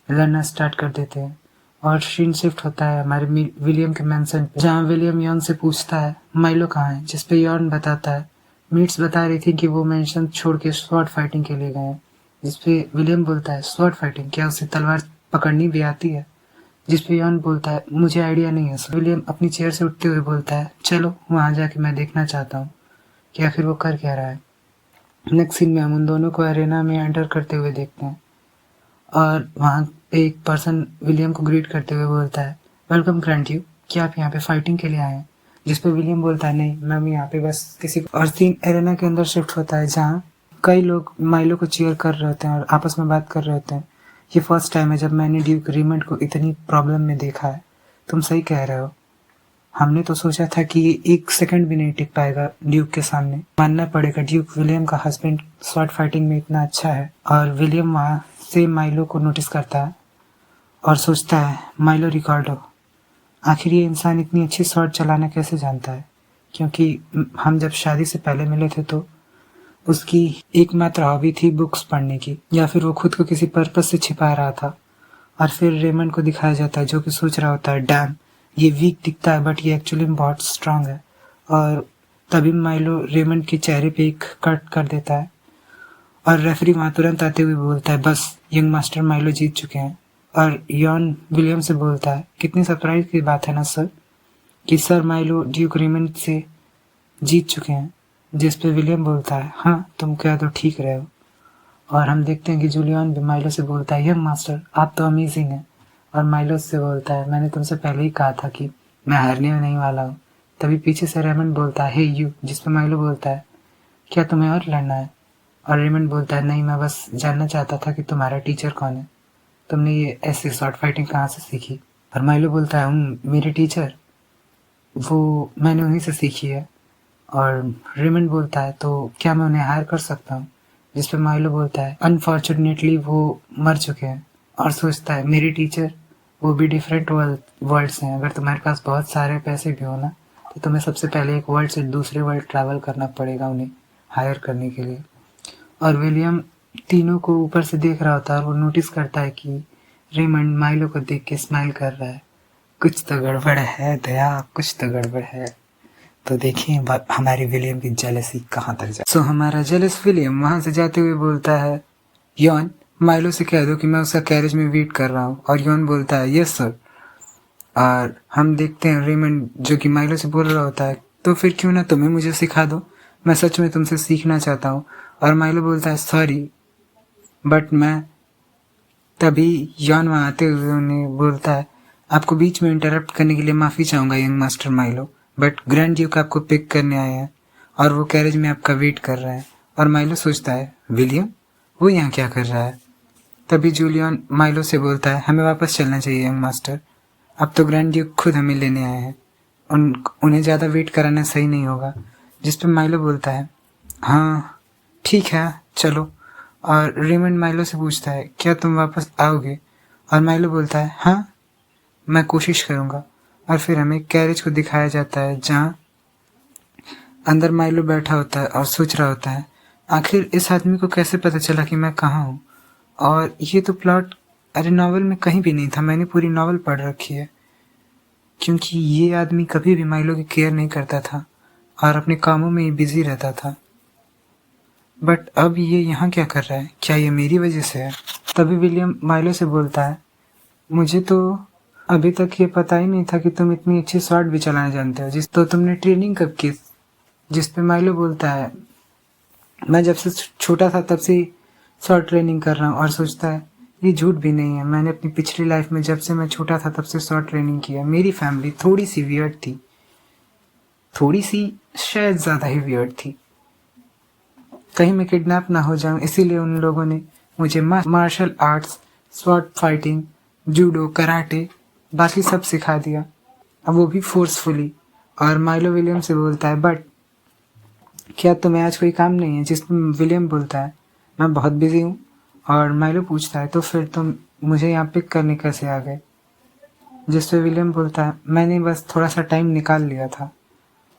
Speaker 1: लड़ना स्टार्ट कर देते हैं और सीन शिफ्ट होता है हमारे विलियम के मैंसन पे, जहाँ विलियम यॉन से पूछता है माइलो कहाँ है, जिस पे यॉन बताता है मीट्स बता रही थी कि वो मैंसन छोड़ के स्वॉर्ड फाइटिंग के लिए गए हैं। जिस पे विलियम बोलता है, स्वॉर्ड फाइटिंग, क्या उसे तलवार पकड़नी भी आती है? जिस पे यॉन बोलता है, मुझे आइडिया नहीं है। विलियम अपनी चेयर से उठते हुए बोलता है, चलो वहाँ जाके मैं देखना चाहता हूँ कि आखिर वो कर क्या रहा है। नेक्स्ट सीन में हम उन दोनों को अरेना में एंटर करते हुए देखते हैं और वहाँ पे एक पर्सन विलियम को ग्रीट करते हुए बोलता है, वेलकम ग्रैंड यू, क्या आप यहाँ पे फाइटिंग के लिए आए हैं? जिस पे विलियम बोलता है, नहीं मैम, यहाँ पे बस किसी को। और सीन एरेना के अंदर शिफ्ट होता है जहाँ कई लोग माइलो को चीयर कर रहे होते हैं और आपस में बात कर रहे होते हैं। ये फर्स्ट टाइम है जब मैंने ड्यूक रेमंड को इतनी प्रॉब्लम में देखा है। तुम सही कह रहे हो, हमने तो सोचा था कि ये एक सेकंड भी नहीं टिक पाएगा ड्यूक के सामने। मानना पड़ेगा, ड्यूक विलियम का हस्बैंड स्वॉर्ड फाइटिंग में इतना अच्छा है। और विलियम वहाँ से माइलो को नोटिस करता है और सोचता है, माइलो रिकार्डो, आखिर ये इंसान इतनी अच्छी स्वॉर्ड चलाना कैसे जानता है? क्योंकि हम जब शादी से पहले मिले थे तो उसकी एकमात्र हॉबी थी बुक्स पढ़ने की, या फिर वो खुद को किसी पर्पस से छिपा रहा था। और फिर रेमंड को दिखाया जाता है जो कि सोच रहा होता है, डैम, ये वीक दिखता है बट ये एक्चुअली बहुत स्ट्रांग है। और तभी माइलो रेमंड के चेहरे पे एक कट कर देता है और रेफरी वहाँ तुरंत आते हुए बोलता है, बस यंग मास्टर माइलो जीत चुके हैं। और यॉन विलियम से बोलता है, कितनी सरप्राइज की बात है ना सर, कि सर माइलो ड्यूक रेमंड से जीत चुके हैं। जिस पे विलियम बोलता है, हाँ तुम क्या तो ठीक रहे हो। और हम देखते हैं कि जूलियन भी माइलो से बोलता है, यंग मास्टर आप तो अमेजिंग हैं। और माइलो से बोलता है, मैंने तुमसे पहले ही कहा था कि मैं हारने में नहीं वाला हूँ। तभी पीछे से रेमंड बोलता है, हे यू, जिस पे माइलो बोलता है, क्या तुम्हें और लड़ना है? और रेमंड बोलता है, नहीं, मैं बस जानना चाहता था कि तुम्हारा टीचर कौन है, तुमने ये ऐसी शॉर्ट फाइटिंग कहाँ से सीखी? और माइलो बोलता है, मेरे टीचर, वो मैंने उन्हीं से सीखी है। और रेमंड बोलता है, तो क्या मैं उन्हें हायर कर सकता हूँ? जिस पे माइलो बोलता है, अनफॉर्चुनेटली वो मर चुके हैं। और सोचता है, मेरी टीचर वो भी डिफरेंट वर्ल्ड्स हैं, अगर तुम्हारे पास बहुत सारे पैसे भी हो ना तो तुम्हें सबसे पहले एक वर्ल्ड से दूसरे वर्ल्ड ट्रैवल करना पड़ेगा उन्हें हायर करने के लिए। और विलियम तीनों को ऊपर से देख रहा होता है और वो नोटिस करता है कि रेमंड माइलो को देख के स्माइल कर रहा है। कुछ तो गड़बड़ है दया, कुछ तो गड़बड़ है। तो देखिए हमारी विलियम की जेलसी कहाँ तक जाए। सो हमारा जेलस विलियम वहां से जाते हुए बोलता है, यॉन माइलो से कह दो कि मैं उसका कैरेज में वेट कर रहा हूँ। और यॉन बोलता है, यस सर। और हम देखते हैं रेमंड जो कि माइलो से बोल रहा होता है, तो फिर क्यों ना तुम्हें मुझे सिखा दो, मैं सच में तुमसे सीखना चाहता हूँ। और माइलो बोलता है, सॉरी बट मैं। तभी यॉन वहाँ आते हुए उन्हें बोलता है, आपको बीच में इंटरप्ट करने के लिए माफ़ी चाहूँगा young master Milo, but grand duke आपको पिक करने आए हैं और वो कैरेज में आपका वेट कर रहे हैं। और माइलो सोचता है, विलियम वो यहाँ क्या कर रहा है? तभी जूलियन माइलो से बोलता है, हमें वापस चलना चाहिए यंग मास्टर, अब तो ग्रैंड ड्यूक खुद हमें लेने आए हैं, उन्हें ज़्यादा वेट कराना सही नहीं होगा। जिस पर माइलो बोलता है, हाँ ठीक है चलो। और रेमंड माइलो से पूछता है, क्या तुम वापस आओगे? और माइलो बोलता है, हाँ मैं कोशिश करूँगा। और फिर हमें कैरेज को दिखाया जाता है जहाँ अंदर माइलो बैठा होता है और सोच रहा होता है, आखिर इस आदमी को कैसे पता चला कि मैं कहाँ हूँ? और ये तो प्लॉट अरे नॉवल में कहीं भी नहीं था, मैंने पूरी नॉवल पढ़ रखी है। क्योंकि ये आदमी कभी भी माइलो की केयर नहीं करता था और अपने कामों में ही बिजी रहता था। बट अब ये यहाँ क्या कर रहा है? क्या ये मेरी वजह से है? तभी विलियम माइलो से बोलता है, मुझे तो अभी तक ये पता ही नहीं था कि तुम इतनी अच्छी शॉट भी चलाना जानते हो, तो तुमने ट्रेनिंग कब की? जिस पे माइलो बोलता है, मैं जब से छोटा था तब से शॉर्ट ट्रेनिंग कर रहा हूँ। और सोचता है ये झूठ भी नहीं है, मैंने अपनी पिछली लाइफ में जब से मैं छोटा था तब से शॉर्ट ट्रेनिंग किया। मेरी फैमिली थोड़ी सी वियर्ड थी, थोड़ी सी शायद ज़्यादा ही वियर्ड थी। कहीं मैं किडनैप ना हो जाऊं, इसीलिए उन लोगों ने मुझे martial arts, sword fighting, judo, karate, बाकी सब सिखा दिया, अब वो भी फोर्सफुली। और माइलो विलियम से बोलता है, बट क्या तुम्हें आज कोई काम नहीं है? जिसमें विलियम बोलता है, मैं बहुत बिजी हूँ। और माइलो पूछता है, तो फिर तुम मुझे यहाँ पिक करने कैसे आ गए? जिस पे विलियम बोलता है, मैंने बस थोड़ा सा टाइम निकाल लिया था।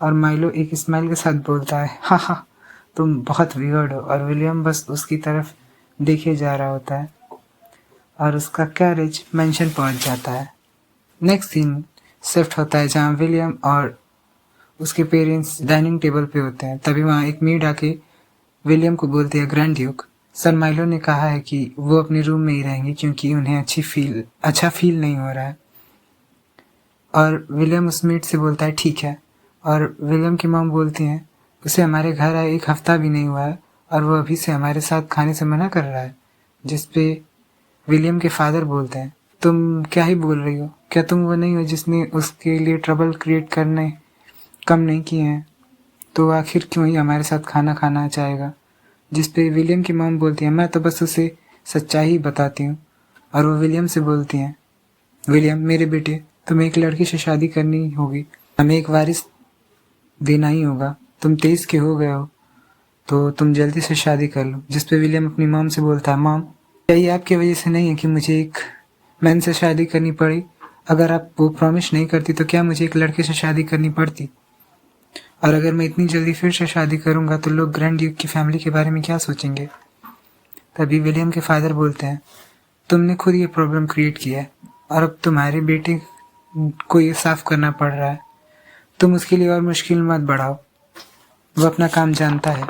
Speaker 1: और माइलो एक स्माइल के साथ बोलता है, हा हा, तुम बहुत वियर्ड हो। और विलियम बस उसकी तरफ देखे जा रहा होता है और उसका कैरेज मेंशन पहुंच जाता है। नेक्स्ट सीन शिफ्ट होता है जहाँ विलियम और उसके पेरेंट्स डाइनिंग टेबल पे होते हैं। तभी वहाँ एक मेड आके विलियम को बोलती है, ग्रैंड ड्यूक, सर माइलो ने कहा है कि वो अपने रूम में ही रहेंगे क्योंकि उन्हें अच्छा फील नहीं हो रहा है। और विलियम उस मेड से बोलता है, ठीक है। और विलियम की मॉम बोलती हैं, उसे हमारे घर आए 1 हफ्ता भी नहीं हुआ है और वो अभी से हमारे साथ खाने से मना कर रहा है। जिस पे विलियम के फादर बोलते हैं, तुम क्या ही बोल रही हो? क्या तुम वो नहीं हो जिसने उसके लिए ट्रबल क्रिएट करने कम नहीं किए हैं? तो आखिर क्यों ही हमारे साथ खाना खाना चाहेगा? जिस पे विलियम की मॉम बोलती है, मैं तो बस उसे सच्चाई ही बताती हूँ। और वो विलियम से बोलती हैं, विलियम मेरे बेटे, तुम्हें एक लड़की से शादी करनी होगी, हमें एक वारिस देना ही होगा। तुम 23 के हो गए हो तो तुम जल्दी से शादी कर लो। जिस पे विलियम अपनी मॉम से बोलता है, मॉम क्या ये आपकी वजह से नहीं है कि मुझे एक मैन से शादी करनी पड़ी? अगर आप वो प्रॉमिस नहीं करती तो क्या मुझे एक लड़के से शादी करनी पड़ती? और अगर मैं इतनी जल्दी फिर से शादी करूंगा तो लोग ग्रैंड ड्यूक की फैमिली के बारे में क्या सोचेंगे? तभी विलियम के फादर बोलते हैं, तुमने खुद ये प्रॉब्लम क्रिएट किया है और अब तुम्हारे बेटे को ये साफ करना पड़ रहा है। तुम उसके लिए और मुश्किल मत बढ़ाओ, वो अपना काम जानता है।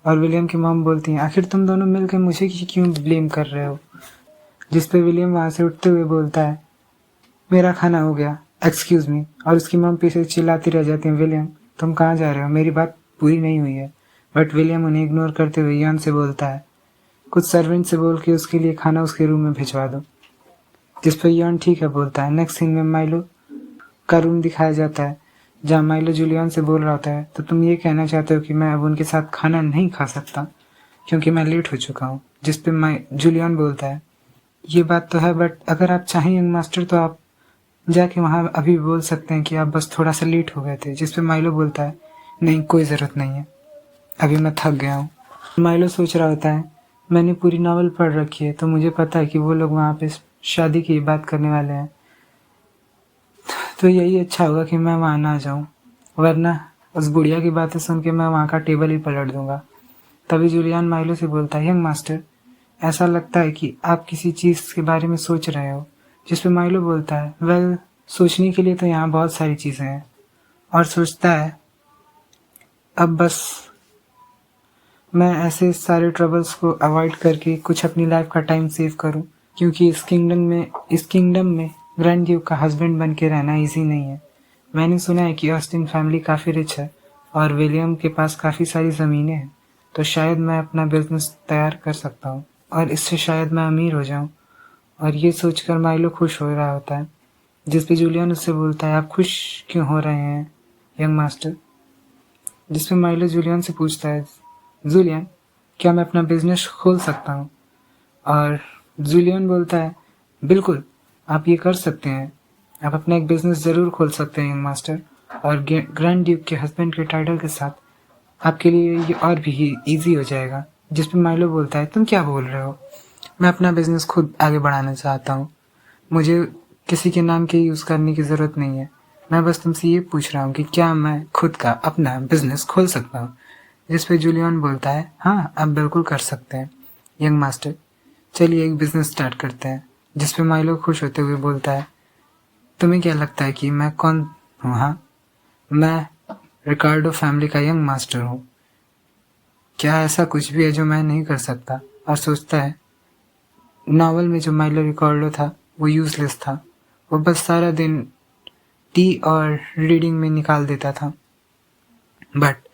Speaker 1: और विलियम की मॉम बोलती हैं, आखिर तुम दोनों मिलकर मुझे क्यों ब्लेम कर रहे हो? जिस पे विलियम वहाँ से उठते हुए बोलता है, मेरा खाना हो गया, एक्सक्यूज मी। और उसकी मॉम पीछे चिल्लाती रह जाती है, विलियम तुम कहाँ जा रहे हो, मेरी बात पूरी नहीं हुई है। बट विलियम उन्हें इग्नोर करते हुए यॉन से बोलता है, कुछ सर्वेंट से बोल के उसके लिए खाना उसके रूम में भिजवा दो। जिस पर यॉन ठीक है बोलता है। नेक्स्ट सीन में माइलो का रूम दिखाया जाता है जहाँ माइलो जूलियन से बोल रहा होता है, तो तुम ये कहना चाहते हो कि मैं अब उनके साथ खाना नहीं खा सकता क्योंकि मैं लेट हो चुका हूँ? जिस पे जूलियन बोलता है, ये बात तो है, बट अगर आप चाहें यंग मास्टर तो आप जाके वहाँ अभी बोल सकते हैं कि आप बस थोड़ा सा लेट हो गए थे। जिस पे माइलो बोलता है, नहीं कोई ज़रूरत नहीं है, अभी मैं थक गया हूँ। माइलो सोच रहा होता है, मैंने पूरी नावल पढ़ रखी है तो मुझे पता है कि वो लोग वहाँ पे शादी की बात करने वाले हैं, तो यही अच्छा होगा कि मैं वहाँ ना जाऊँ, वरना उस बुढ़िया की बातें सुन के मैं वहाँ का टेबल ही पलट दूंगा। तभी जूलियन माइलो से बोलता है, यंग मास्टर, ऐसा लगता है कि आप किसी चीज़ के बारे में सोच रहे हो। जिस पे माइलो बोलता है, वेल सोचने के लिए तो यहाँ बहुत सारी चीज़ें हैं। और सोचता है, अब बस मैं ऐसे सारे ट्रबल्स को अवॉइड करके कुछ अपनी लाइफ का टाइम सेव करूं, क्योंकि इस किंगडम में ग्रैंड ड्यूक का हस्बैंड बन के रहना इजी नहीं है। मैंने सुना है कि ऑस्टिन फैमिली काफ़ी रिच है और विलियम के पास काफ़ी सारी ज़मीनें हैं, तो शायद मैं अपना बिजनेस तैयार कर सकता हूँ और इससे शायद मैं अमीर हो जाऊँ। और ये सोचकर माइलो खुश हो रहा होता है। जिस पे जूलियन उससे बोलता है, आप खुश क्यों हो रहे हैं यंग मास्टर? जिस पे माइलो जूलियन से पूछता है, जूलियन क्या मैं अपना बिजनेस खोल सकता हूँ? और जूलियन बोलता है, बिल्कुल आप ये कर सकते हैं, आप अपना एक बिजनेस ज़रूर खोल सकते हैं यंग मास्टर, और ग्रैंड ड्यूक के हस्बैंड के टाइटल के साथ आपके लिए ये और भी ईजी हो जाएगा। जिस पे माइलो बोलता है, तुम क्या बोल रहे हो? मैं अपना बिजनेस खुद आगे बढ़ाना चाहता हूँ, मुझे किसी के नाम के यूज़ करने की ज़रूरत नहीं है। मैं बस तुमसे ये पूछ रहा हूँ कि क्या मैं खुद का अपना बिजनेस खोल सकता हूँ? जिस पे जूलियन बोलता है, हाँ आप बिल्कुल कर सकते हैं यंग मास्टर। चलिए एक बिजनेस स्टार्ट करते हैं। जिस पे माइलो खुश होते हुए बोलता है, तुम्हें क्या लगता है कि मैं कौन हूँ? हाँ, मैं रिकार्डो फैमिली का यंग मास्टर हूँ। क्या ऐसा कुछ भी है जो मैं नहीं कर सकता? और सोचता है, नॉवल में जो माइलो रिकार्डो था वो यूजलेस था। वो बस सारा दिन टी और रीडिंग में निकाल देता था। बट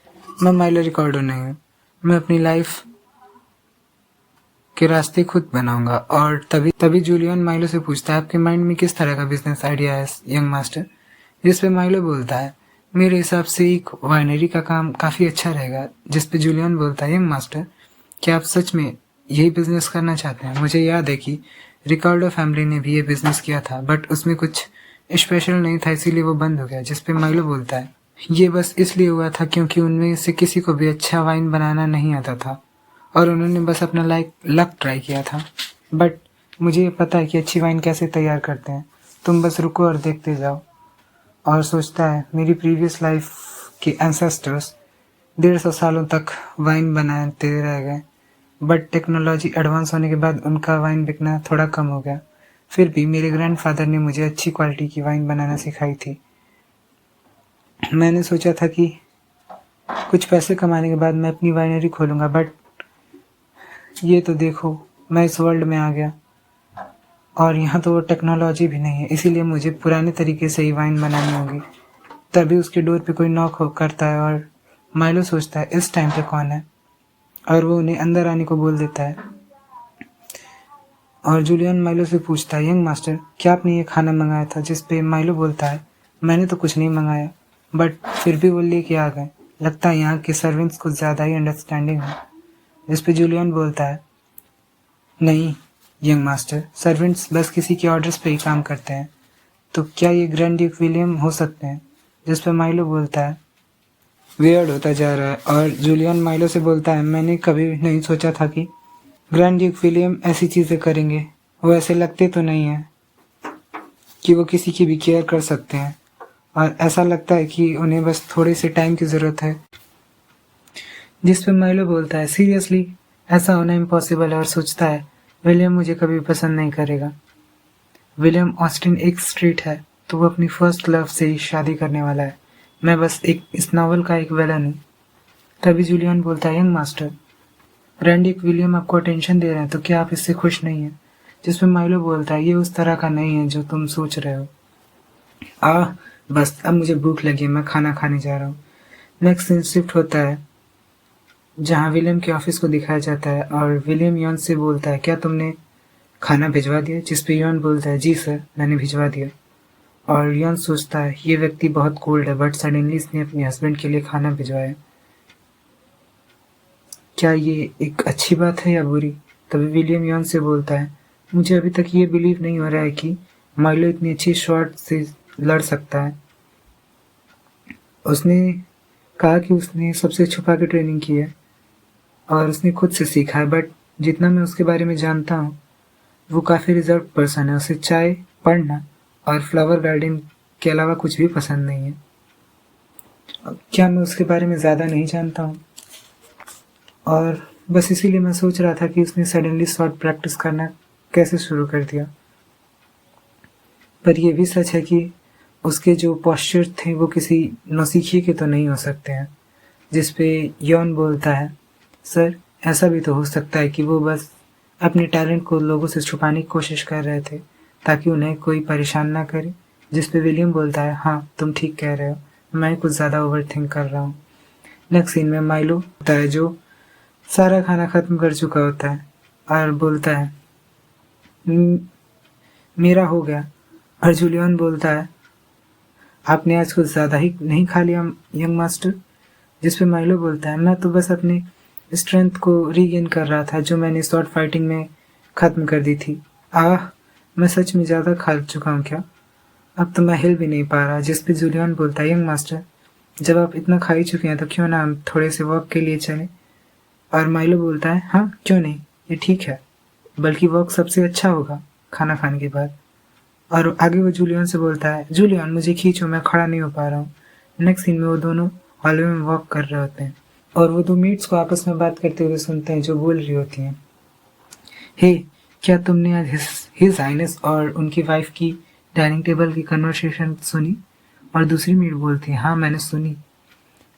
Speaker 1: मैं माइलो रिकार्डो नहीं हूँ। मैं अपनी लाइफ के रास्ते खुद बनाऊंगा। और तभी तभी जूलियन माइलो से पूछता है, आपके माइंड में किस तरह का बिजनेस आइडिया है यंग मास्टर? जिस पे माइलो बोलता है, मेरे हिसाब से एक वाइनरी का काम काफ़ी अच्छा रहेगा। जिस पे जूलियन बोलता है, यंग मास्टर, क्या आप सच में यही बिजनेस करना चाहते हैं? मुझे याद है कि रिकार्डो फैमिली ने भी ये बिजनेस किया था, बट उसमें कुछ स्पेशल नहीं था, इसीलिए वो बंद हो गया। जिस पे माइलो बोलता है, ये बस इसलिए हुआ था क्योंकि उनमें से किसी को भी अच्छा वाइन बनाना नहीं आता था और उन्होंने बस अपना लक ट्राई किया था। बट मुझे पता है कि अच्छी वाइन कैसे तैयार करते हैं, तुम बस रुको और देखते जाओ। और सोचता है, मेरी प्रीवियस लाइफ के एंसेस्टर्स 150 सालों तक वाइन बनाते रह गए, बट टेक्नोलॉजी एडवांस होने के बाद उनका वाइन बिकना थोड़ा कम हो गया। फिर भी मेरे ग्रैंडफादर ने मुझे अच्छी क्वालिटी की वाइन बनाना सिखाई थी। मैंने सोचा था कि कुछ पैसे कमाने के बाद मैं अपनी वाइनरी खोलूँगा, बट ये तो देखो, मैं इस वर्ल्ड में आ गया और यहाँ तो वो टेक्नोलॉजी भी नहीं है, इसीलिए मुझे पुराने तरीके से ही वाइन बनानी होगी। तभी उसके डोर पे कोई नॉक हो करता है और माइलो सोचता है, इस टाइम पे कौन है, और वो उन्हें अंदर आने को बोल देता है। और जूलियन माइलो से पूछता है, यंग मास्टर, क्या आपने ये खाना मंगाया था? जिस पे माइलो बोलता है, मैंने तो कुछ नहीं मंगाया, बट फिर भी वो लेके आ गए। लगता है यहाँ के सर्वेंट्स कुछ ज़्यादा ही अंडरस्टैंडिंग है। जिस पे जूलियन बोलता है, नहीं यंग मास्टर, सर्वेंट्स बस किसी के ऑर्डर्स पे ही काम करते हैं। तो क्या ये ग्रैंड ड्यूक विलियम हो सकते हैं? जिस पे माइलो बोलता है, वियर्ड होता जा रहा है। और जूलियन माइलो से बोलता है, मैंने कभी नहीं सोचा था कि ग्रैंड ड्यूक विलियम ऐसी चीज़ें करेंगे। वो ऐसे लगते तो नहीं है कि वो किसी की भी केयर कर सकते हैं, और ऐसा लगता है कि उन्हें बस थोड़े से टाइम की ज़रूरत है। जिस पे माइलो बोलता है, सीरियसली ऐसा होना इम्पॉसिबल है। और सोचता है, विलियम मुझे कभी पसंद नहीं करेगा। विलियम ऑस्टिन एक स्ट्रीट है, तो वो अपनी फर्स्ट लव से ही शादी करने वाला है। मैं बस इस नावल का एक विलन हूँ। तभी जूलियन बोलता है, यंग मास्टर, ग्रैंडिक विलियम आपको अटेंशन दे रहे हैं, तो क्या आप इससे खुश नहीं हैं? जिसमें माइलो बोलता है, ये उस तरह का नहीं है जो तुम सोच रहे हो। बस अब मुझे भूख लगी है, मैं खाना खाने जा रहा हूँ। नेक्स्ट सीन शिफ्ट होता है जहाँ विलियम के ऑफिस को दिखाया जाता है और विलियम यॉन से बोलता है, क्या तुमने खाना भिजवा दिया? जिस पे यॉन बोलता है, जी सर, मैंने भिजवा दिया। और यॉन सोचता है, ये व्यक्ति बहुत कोल्ड है, बट सडनली इसने अपने हस्बैंड के लिए खाना भिजवाया। क्या ये एक अच्छी बात है या बुरी? तभी विलियम यॉन से बोलता है, मुझे अभी तक ये बिलीव नहीं हो रहा है कि माइलो इतनी अच्छी शॉट से लड़ सकता है। उसने कहा कि उसने सबसे छुपा के ट्रेनिंग की है और उसने खुद से सीखा है, बट जितना मैं उसके बारे में जानता हूँ, वो काफ़ी रिजर्व पर्सन है। उसे चाय, पढ़ना और फ्लावर गार्डन के अलावा कुछ भी पसंद नहीं है। क्या मैं उसके बारे में ज़्यादा नहीं जानता हूँ? और बस इसीलिए मैं सोच रहा था कि उसने सडनली शॉट प्रैक्टिस करना कैसे शुरू कर दिया। पर यह भी सच है कि उसके जो पॉस्चर थे वो किसी नौसिखिए के तो नहीं हो सकते हैं। जिस पे यॉन बोलता है, सर, ऐसा भी तो हो सकता है कि वो बस अपने टैलेंट को लोगों से छुपाने की कोशिश कर रहे थे ताकि उन्हें कोई परेशान ना करे। जिस पे विलियम बोलता है, हाँ तुम ठीक कह रहे हो, मैं कुछ ज़्यादा ओवर थिंक कर रहा हूँ। नेक्स्ट सीन में माइलो होता है जो सारा खाना ख़त्म कर चुका होता है और बोलता है, मेरा हो गया। और जूलियन बोलता है, आपने आज कुछ ज़्यादा ही नहीं खा लिया यंग मास्टर? जिस पे माइलो बोलता है, मैं तो बस अपनी स्ट्रेंथ को रीगेन कर रहा था जो मैंने शॉर्ट फाइटिंग में ख़त्म कर दी थी। मैं सच में ज़्यादा खा चुका हूँ क्या? अब तो मैं हिल भी नहीं पा रहा। जिस पे जूलियन बोलता है, यंग मास्टर, जब आप इतना खा ही चुके हैं तो क्यों ना हम थोड़े से वॉक के लिए चलें? और माइलो बोलता है, हाँ क्यों नहीं, ये ठीक है, बल्कि वॉक सबसे अच्छा होगा खाना खाने के बाद। और आगे वो जूलियन से बोलता है, जूलियन मुझे खींचो, मैं खड़ा नहीं हो पा रहा हूँ। नेक्स्ट सीन में वो दोनों हॉलवे में वॉक कर रहे होते हैं और वो दो मेट्स को आपस में बात करते हुए सुनते हैं जो बोल रही होती हैं, हे क्या तुमने आज हिज हाइनेस और उनकी वाइफ की डाइनिंग टेबल की कन्वर्सेशन सुनी? और दूसरी मीट बोलती है, हाँ मैंने सुनी।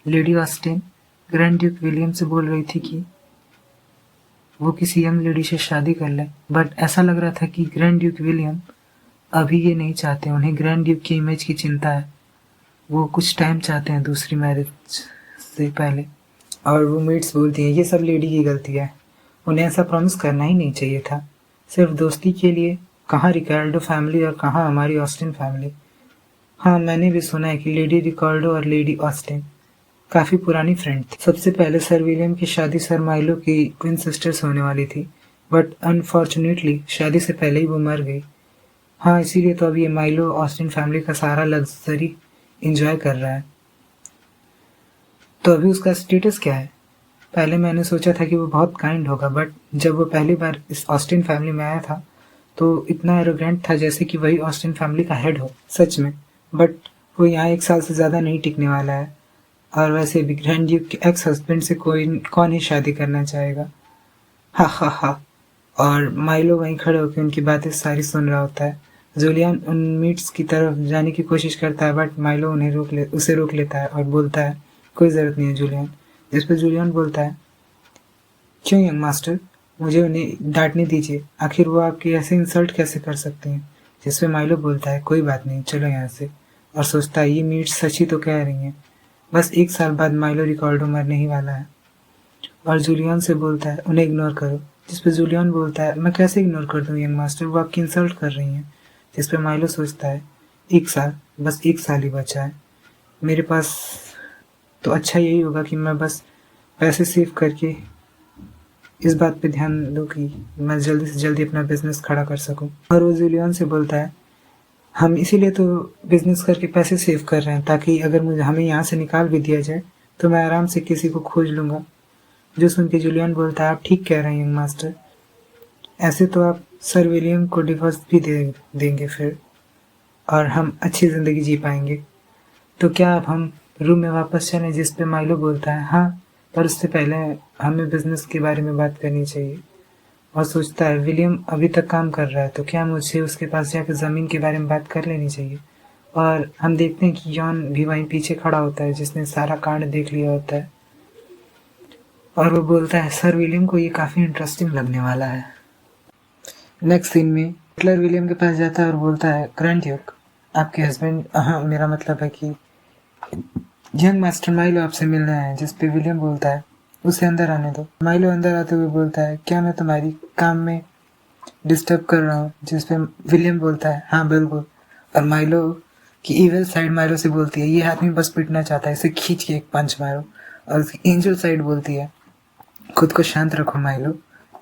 Speaker 1: Lady Austin grand duke William से बोल रही थी कि वो किसी यंग लेडी से शादी कर ले, बट ऐसा लग रहा था कि ग्रैंड ड्यूक विलियम अभी ये नहीं चाहते। उन्हें ग्रैंड ड्यूक की इमेज की चिंता है। वो कुछ टाइम चाहते हैं दूसरी मैरिज से पहले। और वो मीट्स बोलती है, ये सब लेडी की गलती है, उन्हें ऐसा प्रॉमिस करना ही नहीं चाहिए था। सिर्फ दोस्ती के लिए कहाँ रिकार्डो फैमिली और कहाँ हमारी ऑस्टिन फैमिली। हाँ, मैंने भी सुना है कि लेडी रिकार्डो और लेडी ऑस्टिन काफ़ी पुरानी फ्रेंड थी। सबसे पहले सर विलियम की शादी सर माइलो की ट्विन सिस्टर्स होने वाली थी, बट अनफॉर्चुनेटली शादी से पहले ही वो मर गई। हाँ, इसीलिए तो अब ये माइलो ऑस्टिन फैमिली का सारा लग्जरी इंजॉय कर रहा है। तो अभी उसका स्टेटस क्या है? पहले मैंने सोचा था कि वो बहुत काइंड होगा, बट जब वो पहली बार इस ऑस्टिन फैमिली में आया था तो इतना एरोगेंट था जैसे कि वही ऑस्टिन फैमिली का हेड हो, सच में। बट वो यहाँ 1 साल से ज़्यादा नहीं टिकने वाला है। और वैसे भी ग्रैंड ड्यूक के एक्स हस्बैंड से कौन ही शादी करना चाहेगा। हा हा हा। और माइलो वहीं खड़े होकर उनकी बातें सारी सुन रहा होता है। जूलियन उन मीट्स की तरफ जाने की कोशिश करता है, बट माइलो उसे रोक लेता है और बोलता है, कोई ज़रूरत नहीं है जूलियन। जिस पर जूलियन बोलता है, क्यों यंग मास्टर, मुझे उन्हें डांटने दीजिए, आखिर वो आपकी ऐसे इंसल्ट कैसे कर सकते हैं। जिस पे माइलो बोलता है, कोई बात नहीं, चलो यहाँ से। और सोचता है ये मीट सच ही तो कह रही हैं। बस 1 साल बाद माइलो रिकॉर्डो मरने ही वाला है। और जूलियन से बोलता है, उन्हें इग्नोर करो। जिस पे जूलियन बोलता है, मैं कैसे इग्नोर कर दूँ यंग मास्टर, वो आपकी इंसल्ट कर रही हैं। जिस पे माइलो सोचता है, 1 साल, बस 1 साल ही बचा है मेरे पास, तो अच्छा यही होगा कि मैं बस पैसे सेव करके इस बात पे ध्यान दूँ कि मैं जल्दी से जल्दी अपना बिजनेस खड़ा कर सकूं। और वो जूलियन से बोलता है, हम इसीलिए तो बिजनेस करके पैसे सेव कर रहे हैं, ताकि अगर मुझे हमें यहाँ से निकाल भी दिया जाए तो मैं आराम से किसी को खोज लूँगा। जो सुन के जूलियन बोलता है, आप ठीक कह रहे हैं यंग मास्टर, ऐसे तो आप सर विलियम को डिवोर्स भी देंगे फिर, और हम अच्छी ज़िंदगी जी पाएंगे। तो क्या अब हम रूम में वापस चलें? जिस पे माइलो बोलता है, हाँ, पर उससे पहले हमें बिजनेस के बारे में बात करनी चाहिए। और सोचता है, विलियम अभी तक काम कर रहा है, तो क्या मुझे उसके पास जाकर ज़मीन के बारे में बात कर लेनी चाहिए। और हम देखते हैं कि यॉन भी वहीं पीछे खड़ा होता है, जिसने सारा कांड देख लिया होता है। और वो बोलता है, सर विलियम को ये काफ़ी इंटरेस्टिंग लगने वाला है। नेक्स्ट सीन में बटलर विलियम के पास जाता है और बोलता है, ग्रैंड ड्यूक, आपके हस्बैंड, हाँ मेरा मतलब है कि यंग मास्टर माइलो आपसे मिलना है। जिस पे विलियम बोलता है, उसे अंदर आने दो। माइलो अंदर आते हुए बोलता है, क्या मैं तुम्हारी काम में डिस्टर्ब कर रहा हूँ? जिस पे विलियम बोलता है, हाँ बिल्कुल। और माइलो की इविल साइड माइलो से बोलती है, ये आदमी बस पिटना चाहता है, इसे खींच के एक पंच मारो। और उसकी एंजल साइड बोलती है, खुद को शांत रखो माइलो,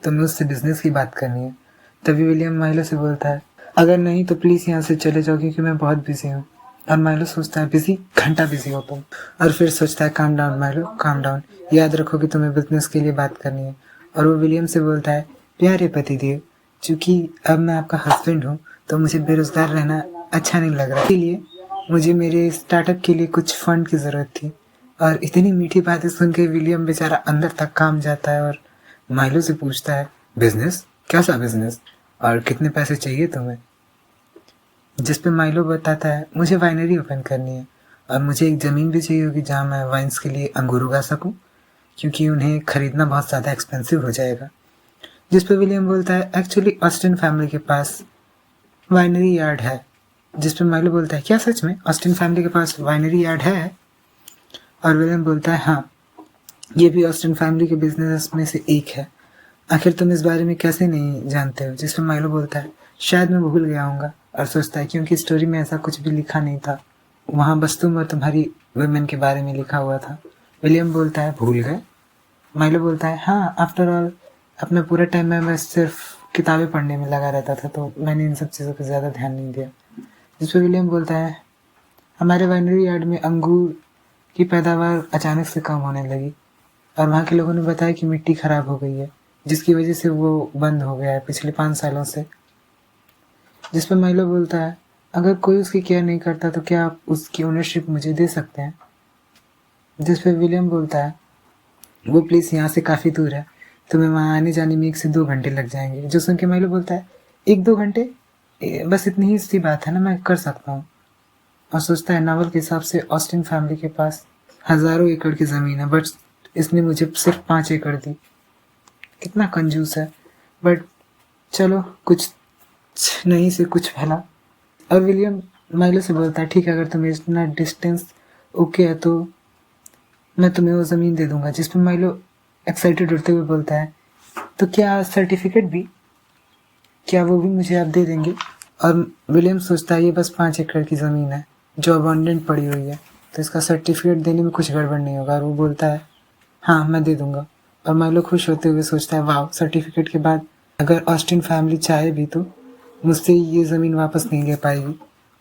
Speaker 1: तुम्हें उससे बिजनेस की बात करनी है। तभी विलियम माइलो से बोलता है, अगर नहीं तो प्लीज़ यहाँ से चले जाओ, क्योंकि मैं बहुत बिजी हूँ। और माइलो सोचता है, बिजी? घंटा बिजी हो तुम। और फिर सोचता है, calm down Milo, calm down, याद रखो कि तुम्हें बिजनेस के लिए बात करनी है। और वो विलियम से बोलता है, प्यारे पतिदेव, चूँकि अब मैं आपका हस्बैंड हूँ तो मुझे बेरोजगार रहना अच्छा नहीं लग रहा, इसलिए मुझे मेरे स्टार्टअप के लिए कुछ फंड की ज़रूरत थी। और इतनी मीठी बातें सुन के विलियम बेचारा अंदर तक काम जाता है और माइलो से पूछता है, बिजनेस? कैसा बिजनेस? और कितने पैसे चाहिए तुम्हें? जिस पे माइलो बताता है, मुझे वाइनरी ओपन करनी है और मुझे एक ज़मीन भी चाहिए होगी जहाँ मैं वाइन्स के लिए अंगूर उगा सकूँ, क्योंकि उन्हें ख़रीदना बहुत ज़्यादा एक्सपेंसिव हो जाएगा। जिस पे विलियम बोलता है, एक्चुअली ऑस्टिन फैमिली के पास वाइनरी यार्ड है। जिस पे माइलो बोलता है, क्या सच में ऑस्टिन फैमिली के पास वाइनरी यार्ड है? और विलियम बोलता है, हाँ, ये भी ऑस्टिन फैमिली के बिजनेस में से एक है। आखिर तुम इस बारे में कैसे नहीं जानते हो? जिस पे माइलो बोलता है, शायद मैं भूल गया हूँगा। और सोचता है, क्योंकि स्टोरी में ऐसा कुछ भी लिखा नहीं था, वहाँ बस तुम और तुम्हारी वुमेन के बारे में लिखा हुआ था। विलियम बोलता है, भूल गए? माइलो बोलता है, हाँ, आफ्टर ऑल अपना पूरा टाइम मैं सिर्फ किताबें पढ़ने में लगा रहता था, तो मैंने इन सब चीज़ों पर ज़्यादा ध्यान नहीं दिया। जिस पर विलियम बोलता है, हमारे वाइनरी यार्ड में अंगूर की पैदावार अचानक से कम होने लगी और वहाँ के लोगों ने बताया कि मिट्टी ख़राब हो गई है, जिसकी वजह से वो बंद हो गया है पिछले 5 सालों से। जिस पर माइलो बोलता है, अगर कोई उसकी केयर नहीं करता तो क्या आप उसकी ओनरशिप मुझे दे सकते हैं? जिस पर विलियम बोलता है, वो प्लेस यहाँ से काफ़ी दूर है, तुम्हें वहाँ आने जाने में 1 से 2 घंटे लग जाएंगे। जो सुन के माइलो बोलता है 1-2 घंटे, बस इतनी ही सी बात है ना, मैं कर सकता हूँ। और सोचता है नावल के हिसाब से ऑस्टिन फैमिली के पास हज़ारों एकड़ की ज़मीन है, बट इसने मुझे सिर्फ 5 एकड़ दी। कितना कंजूस है। बट चलो, कुछ नहीं से कुछ फैला। और विलियम माइलो से बोलता है ठीक है, अगर तुम्हें इतना डिस्टेंस ओके है तो मैं तुम्हें वो ज़मीन दे दूंगा। जिस पर माइलो एक्साइटेड होते हुए बोलता है तो क्या सर्टिफिकेट भी, क्या वो भी मुझे आप दे देंगे? और विलियम सोचता है ये बस 5 एकड़ की ज़मीन है जो अबंडेंट पड़ी हुई है, तो इसका सर्टिफिकेट देने में कुछ गड़बड़ नहीं होगा। और वो बोलता है हाँ मैं दे दूंगा। और माइलो खुश होते हुए सोचता है वाह, सर्टिफिकेट के बाद अगर ऑस्टिन फैमिली चाहे भी तो मुझसे ये ज़मीन वापस नहीं ले पाएगी।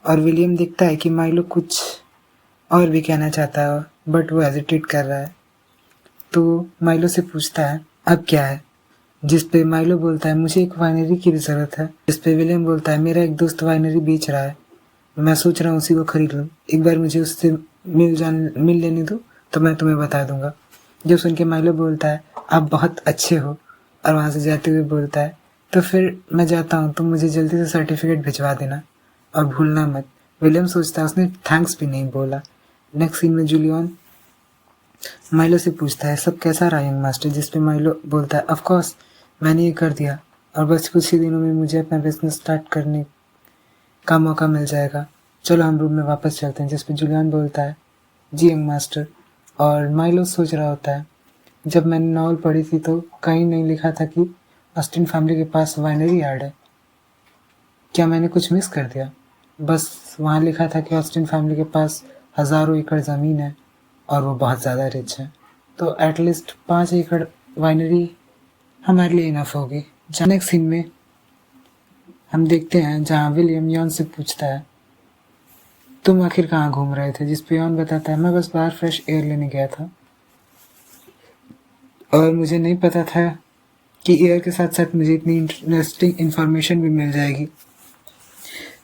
Speaker 1: और विलियम देखता है कि माइलो कुछ और भी कहना चाहता है, बट वो हेजिटेट कर रहा है। तो माइलो से पूछता है अब क्या है? जिस पे माइलो बोलता है मुझे एक वाइनरी की भी ज़रूरत है। जिस पे विलियम बोलता है मेरा एक दोस्त वाइनरी बेच रहा है, मैं सोच रहा हूँ उसी को खरीद लूँ। एक बार मुझे उससे मिल लेने दो तो मैं तुम्हें बता दूंगा। जो सुन के माइलो बोलता है आप बहुत अच्छे हो, और वहाँ से जाते हुए बोलता है तो फिर मैं जाता हूँ, तुम मुझे जल्दी से सर्टिफिकेट भिजवा देना और भूलना मत। विलियम सोचता है उसने थैंक्स भी नहीं बोला। नेक्स्ट सीन में जूलियन माइलो से पूछता है सब कैसा रहा यंग मास्टर? जिस पे माइलो बोलता है ऑफ कोर्स मैंने ये कर दिया और बस कुछ ही दिनों में मुझे अपना बिजनेस स्टार्ट करने का मौका मिल जाएगा। चलो हम रूम में वापस चलते हैं। जिस पे जूलियन बोलता है जी यंग मास्टर। और माइलो सोच रहा होता है जब मैंने नॉवल पढ़ी थी तो कहीं नहीं लिखा था कि ऑस्टिन फैमिली के पास वाइनरी यार्ड है। क्या मैंने कुछ मिस कर दिया? बस वहाँ लिखा था कि ऑस्टिन फैमिली के पास हज़ारों एकड़ ज़मीन है और वो बहुत ज़्यादा रिच है, तो एटलीस्ट 5 एकड़ वाइनरी हमारे लिए इनफ होगी। नेक्स्ट सीन में हम देखते हैं जहाँ विलियम यॉन से पूछता है तुम आखिर कहाँ घूम रहे थे? जिस पे यॉन बताता है मैं बस बाहर फ्रेश एयर लेने गया था और मुझे नहीं पता था कि एयर के साथ साथ मुझे इतनी इंटरेस्टिंग इन्फॉर्मेशन भी मिल जाएगी।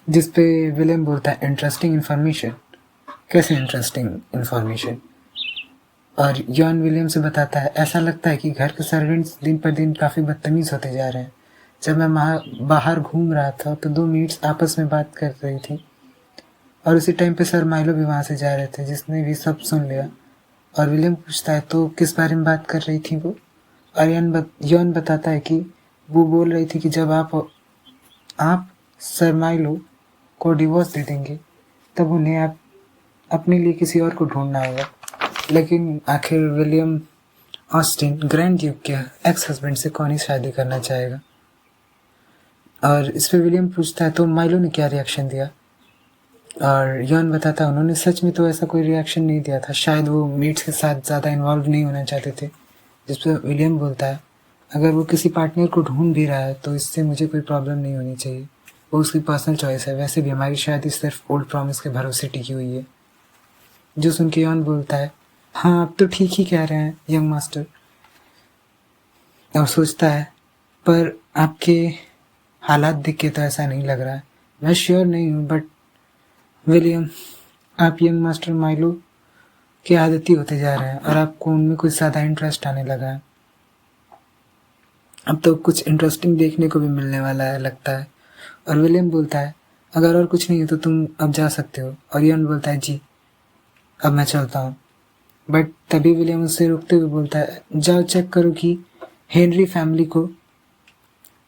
Speaker 1: जिस पे विलियम बोलता है इंटरेस्टिंग इन्फॉर्मेशन? कैसे इंटरेस्टिंग इन्फॉर्मेशन? और यॉन विलियम से बताता है ऐसा लगता है कि घर के सर्वेंट्स दिन पर दिन काफ़ी बदतमीज़ होते जा रहे हैं। जब मैं बाहर घूम रहा था तो 2 मेट्स आपस में बात कर रही थी और उसी टाइम पे सर माइलो भी वहाँ से जा रहे थे, जिसने भी सब सुन लिया। और विलियम पूछता है तो किस बारे में बात कर रही थी वो? और यॉन बताता है कि वो बोल रही थी कि जब आप सर माइलो को डिवोर्स दे देंगे तब उन्हें आप अपने लिए किसी और को ढूंढना होगा। लेकिन आखिर विलियम ऑस्टिन ग्रैंड ड्यूक के एक्स हस्बैंड से कौन ही शादी करना चाहेगा? और इस पे विलियम पूछता है तो माइलो ने क्या रिएक्शन दिया? और यॉन बताता है उन्होंने सच में तो ऐसा कोई रिएक्शन नहीं दिया था, शायद वो मीट्स के साथ ज़्यादा इन्वॉल्व नहीं होना चाहते थे। जिस पर विलियम बोलता है अगर वो किसी पार्टनर को ढूंढ भी रहा है तो इससे मुझे कोई प्रॉब्लम नहीं होनी चाहिए, वो उसकी पर्सनल चॉइस है। वैसे भी हमारी शादी सिर्फ ओल्ड प्रॉमिस के भरोसे टिकी हुई है। जो सुन के यॉन बोलता है हाँ आप तो ठीक ही कह रहे हैं यंग मास्टर। और सोचता है पर आपके हालात देख के तो ऐसा नहीं लग रहा है। मैं श्योर नहीं हूँ, बट विलियम आप यंग मास्टर माइलो के आदती होते जा रहे हैं और आपको उनमें कुछ ज़्यादा इंटरेस्ट आने लगा है। अब तो कुछ इंटरेस्टिंग देखने को भी मिलने वाला है लगता है। और विलियम बोलता है अगर और कुछ नहीं है तो तुम अब जा सकते हो। और यॉन बोलता है जी अब मैं चलता हूँ। बट तभी विलियम उससे रोकते हुए बोलता है जाओ चेक करो कि हेनरी फैमिली को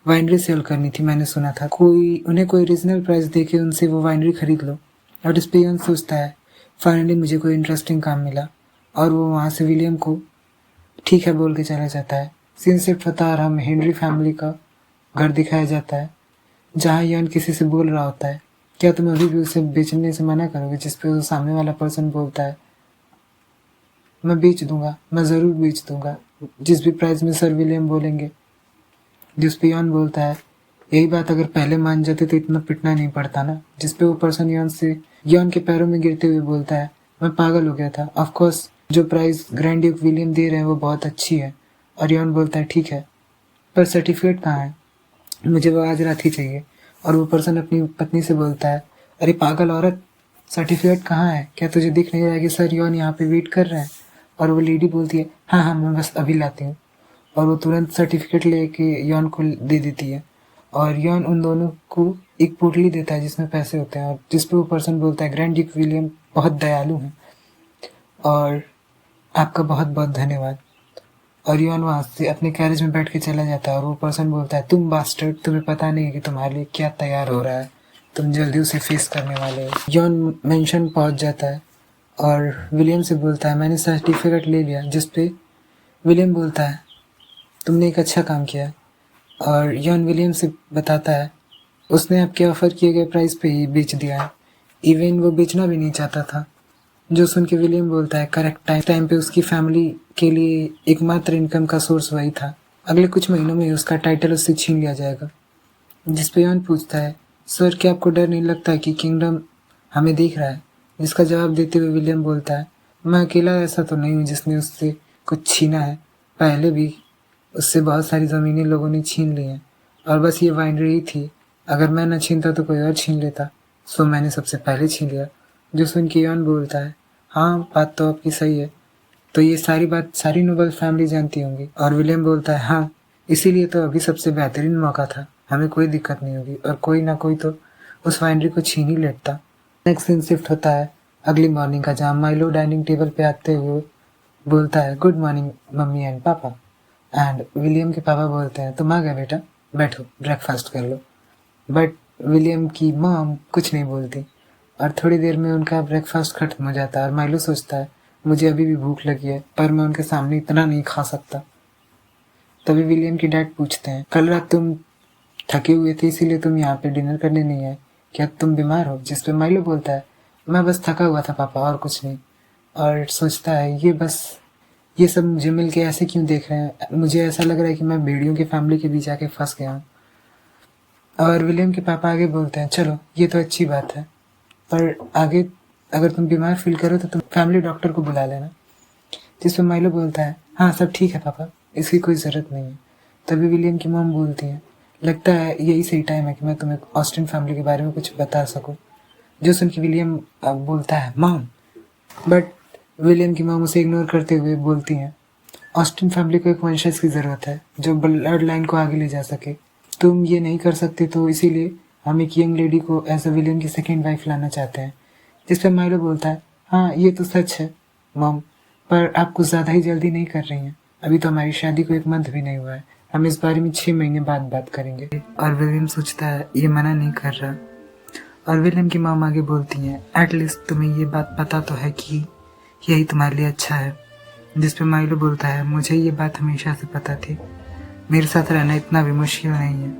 Speaker 1: वाइनरी सेल करनी थी, मैंने सुना था उन्हें कोई रीजनल प्राइस देके उनसे वो वाइनरी खरीद लो। और इस पे यॉन सोचता है फाइनली मुझे कोई इंटरेस्टिंग काम मिला, और वो वहाँ से विलियम को ठीक है बोल के चला जाता है। सीन शिफ्ट होता है और हम हेनरी फैमिली का घर दिखाया जाता है जहाँ यॉन किसी से बोल रहा होता है क्या तुम अभी भी उसे बेचने से मना करोगे? जिस पे वो सामने वाला पर्सन बोलता है मैं बेच दूंगा, मैं ज़रूर बेच दूंगा जिस भी प्राइस में सर विलियम बोलेंगे। जिस पे यॉन बोलता है यही बात अगर पहले मान जाते तो इतना पिटना नहीं पड़ता ना। जिस पे वो पर्सन यॉन के पैरों में गिरते हुए बोलता है मैं पागल हो गया था, ऑफ कोर्स जो प्राइस ग्रैंड ड्यूक विलियम दे रहे हैं वो बहुत अच्छी है। और यॉन बोलता है ठीक है पर सर्टिफिकेट कहाँ है, मुझे वो आज रात ही चाहिए। और वो पर्सन अपनी पत्नी से बोलता है अरे पागल औरत, सर्टिफिकेट कहाँ है? क्या तुझे दिख नहीं रहा है कि सर यॉन यहाँ पे वेट कर रहे हैं? और वो लेडी बोलती है हाँ हाँ मैं बस अभी लाती हूँ। और वो तुरंत सर्टिफिकेट लेके यॉन को दे देती है और यॉन उन दोनों को एक पोटली देता है जिसमें पैसे होते हैं और जिस पे वो पर्सन बोलता है ग्रैंड ड्यूक विलियम बहुत दयालु हैं और आपका बहुत बहुत धन्यवाद। और यॉन वहाँ से अपने कैरेज में बैठ के चला जाता है और वो पर्सन बोलता है तुम बास्टर्ड, तुम्हें पता नहीं है कि तुम्हारे लिए क्या तैयार हो रहा है, तुम जल्दी उसे फेस करने वाले हो। यॉन मेंशन पहुँच जाता है और विलियम से बोलता है मैंने सर्टिफिकेट ले लिया, जिस पे विलियम बोलता है तुमने एक अच्छा काम किया। और यॉन विलियम से बताता है उसने आपके ऑफ़र किए गए प्राइस पे ही बेच दिया है, इवन वो बेचना भी नहीं चाहता था। जो सुन के विलियम बोलता है करेक्ट टाइम पे उसकी फैमिली के लिए एकमात्र इनकम का सोर्स वही था, अगले कुछ महीनों में उसका टाइटल उससे छीन लिया जाएगा। जिस पे यॉन पूछता है सर क्या आपको डर नहीं लगता कि किंगडम हमें देख रहा है, जिसका जवाब देते हुए विलियम बोलता है मैं अकेला ऐसा तो नहीं हूँ जिसने उससे कुछ छीना है, पहले भी उससे बहुत सारी ज़मीनें लोगों ने छीन ली हैं और बस ये वाइनरी ही थी, अगर मैं न छीनता तो कोई और छीन लेता, सो मैंने सबसे पहले छीन लिया। जो सुन के यॉन बोलता है हाँ बात तो आपकी सही है, तो ये सारी बात सारी नोबल फैमिली जानती होंगी। और विलियम बोलता है हाँ इसीलिए तो अभी सबसे बेहतरीन मौका था, हमें कोई दिक्कत नहीं होगी और कोई ना कोई तो उस वाइनरी को छीन ही लेता। नेक्स्ट सीन शिफ्ट होता है अगली मॉर्निंग का, जहाँ माइलो डाइनिंग टेबल पे आते हुए बोलता है गुड मॉर्निंग मम्मी एंड पापा। एंड विलियम के पापा बोलते हैं तुम आ गए बेटा, बैठो ब्रेकफास्ट कर लो। बट विलियम की मॉम कुछ नहीं बोलती और थोड़ी देर में उनका ब्रेकफास्ट खत्म हो जाता है और माइलो सोचता है मुझे अभी भी भूख लगी है पर मैं उनके सामने इतना नहीं खा सकता। तभी विलियम की डैड पूछते हैं कल रात तुम थके हुए थे इसीलिए तुम यहाँ पे डिनर करने नहीं आए, क्या तुम बीमार हो? जिस पे माइलो बोलता है मैं बस थका हुआ था पापा और कुछ नहीं। और सोचता है ये सब मुझे मिल के ऐसे क्यों देख रहे हैं, मुझे ऐसा लग रहा है कि मैं भेड़ियों की फैमिली के बीच आके फंस गया हूँ। और विलियम के पापा आगे बोलते हैं चलो ये तो अच्छी बात है, पर आगे अगर तुम बीमार फील करो तो तुम फैमिली डॉक्टर को बुला लेना। जिस पर माइलो बोलता है हाँ सब ठीक है पापा, इसकी कोई ज़रूरत नहीं है। तभी विलियम की मॉम बोलती है लगता है यही सही टाइम है कि मैं तुम्हें ऑस्टिन फैमिली के बारे में कुछ बता सकूं। जो सुन के विलियम बोलता है मॉम, बट विलियम की मॉम उसे इग्नोर करते हुए बोलती हैं ऑस्टिन फैमिली को एक वंशज की ज़रूरत है जो ब्लड लाइन को आगे ले जा सके, तुम ये नहीं कर सकते तो इसीलिए हम एक यंग लेडी को एज अ विलियम की सेकेंड वाइफ लाना चाहते हैं। जिस पर माइलो बोलता है हाँ ये तो सच है मॉम, पर आप कुछ ज़्यादा ही जल्दी नहीं कर रही हैं, अभी तो हमारी शादी को एक मंथ भी नहीं हुआ है, हम इस बारे में 6 महीने बाद बात करेंगे। और विलियम सोचता है ये मना नहीं कर रहा। और विलियम की मॉम आगे बोलती हैं एटलीस्ट तुम्हें ये बात पता तो है कि यही तुम्हारे लिए अच्छा है। जिस पे माइलो बोलता है मुझे ये बात हमेशा से पता थी, मेरे साथ रहना इतना भी मुश्किल नहीं है।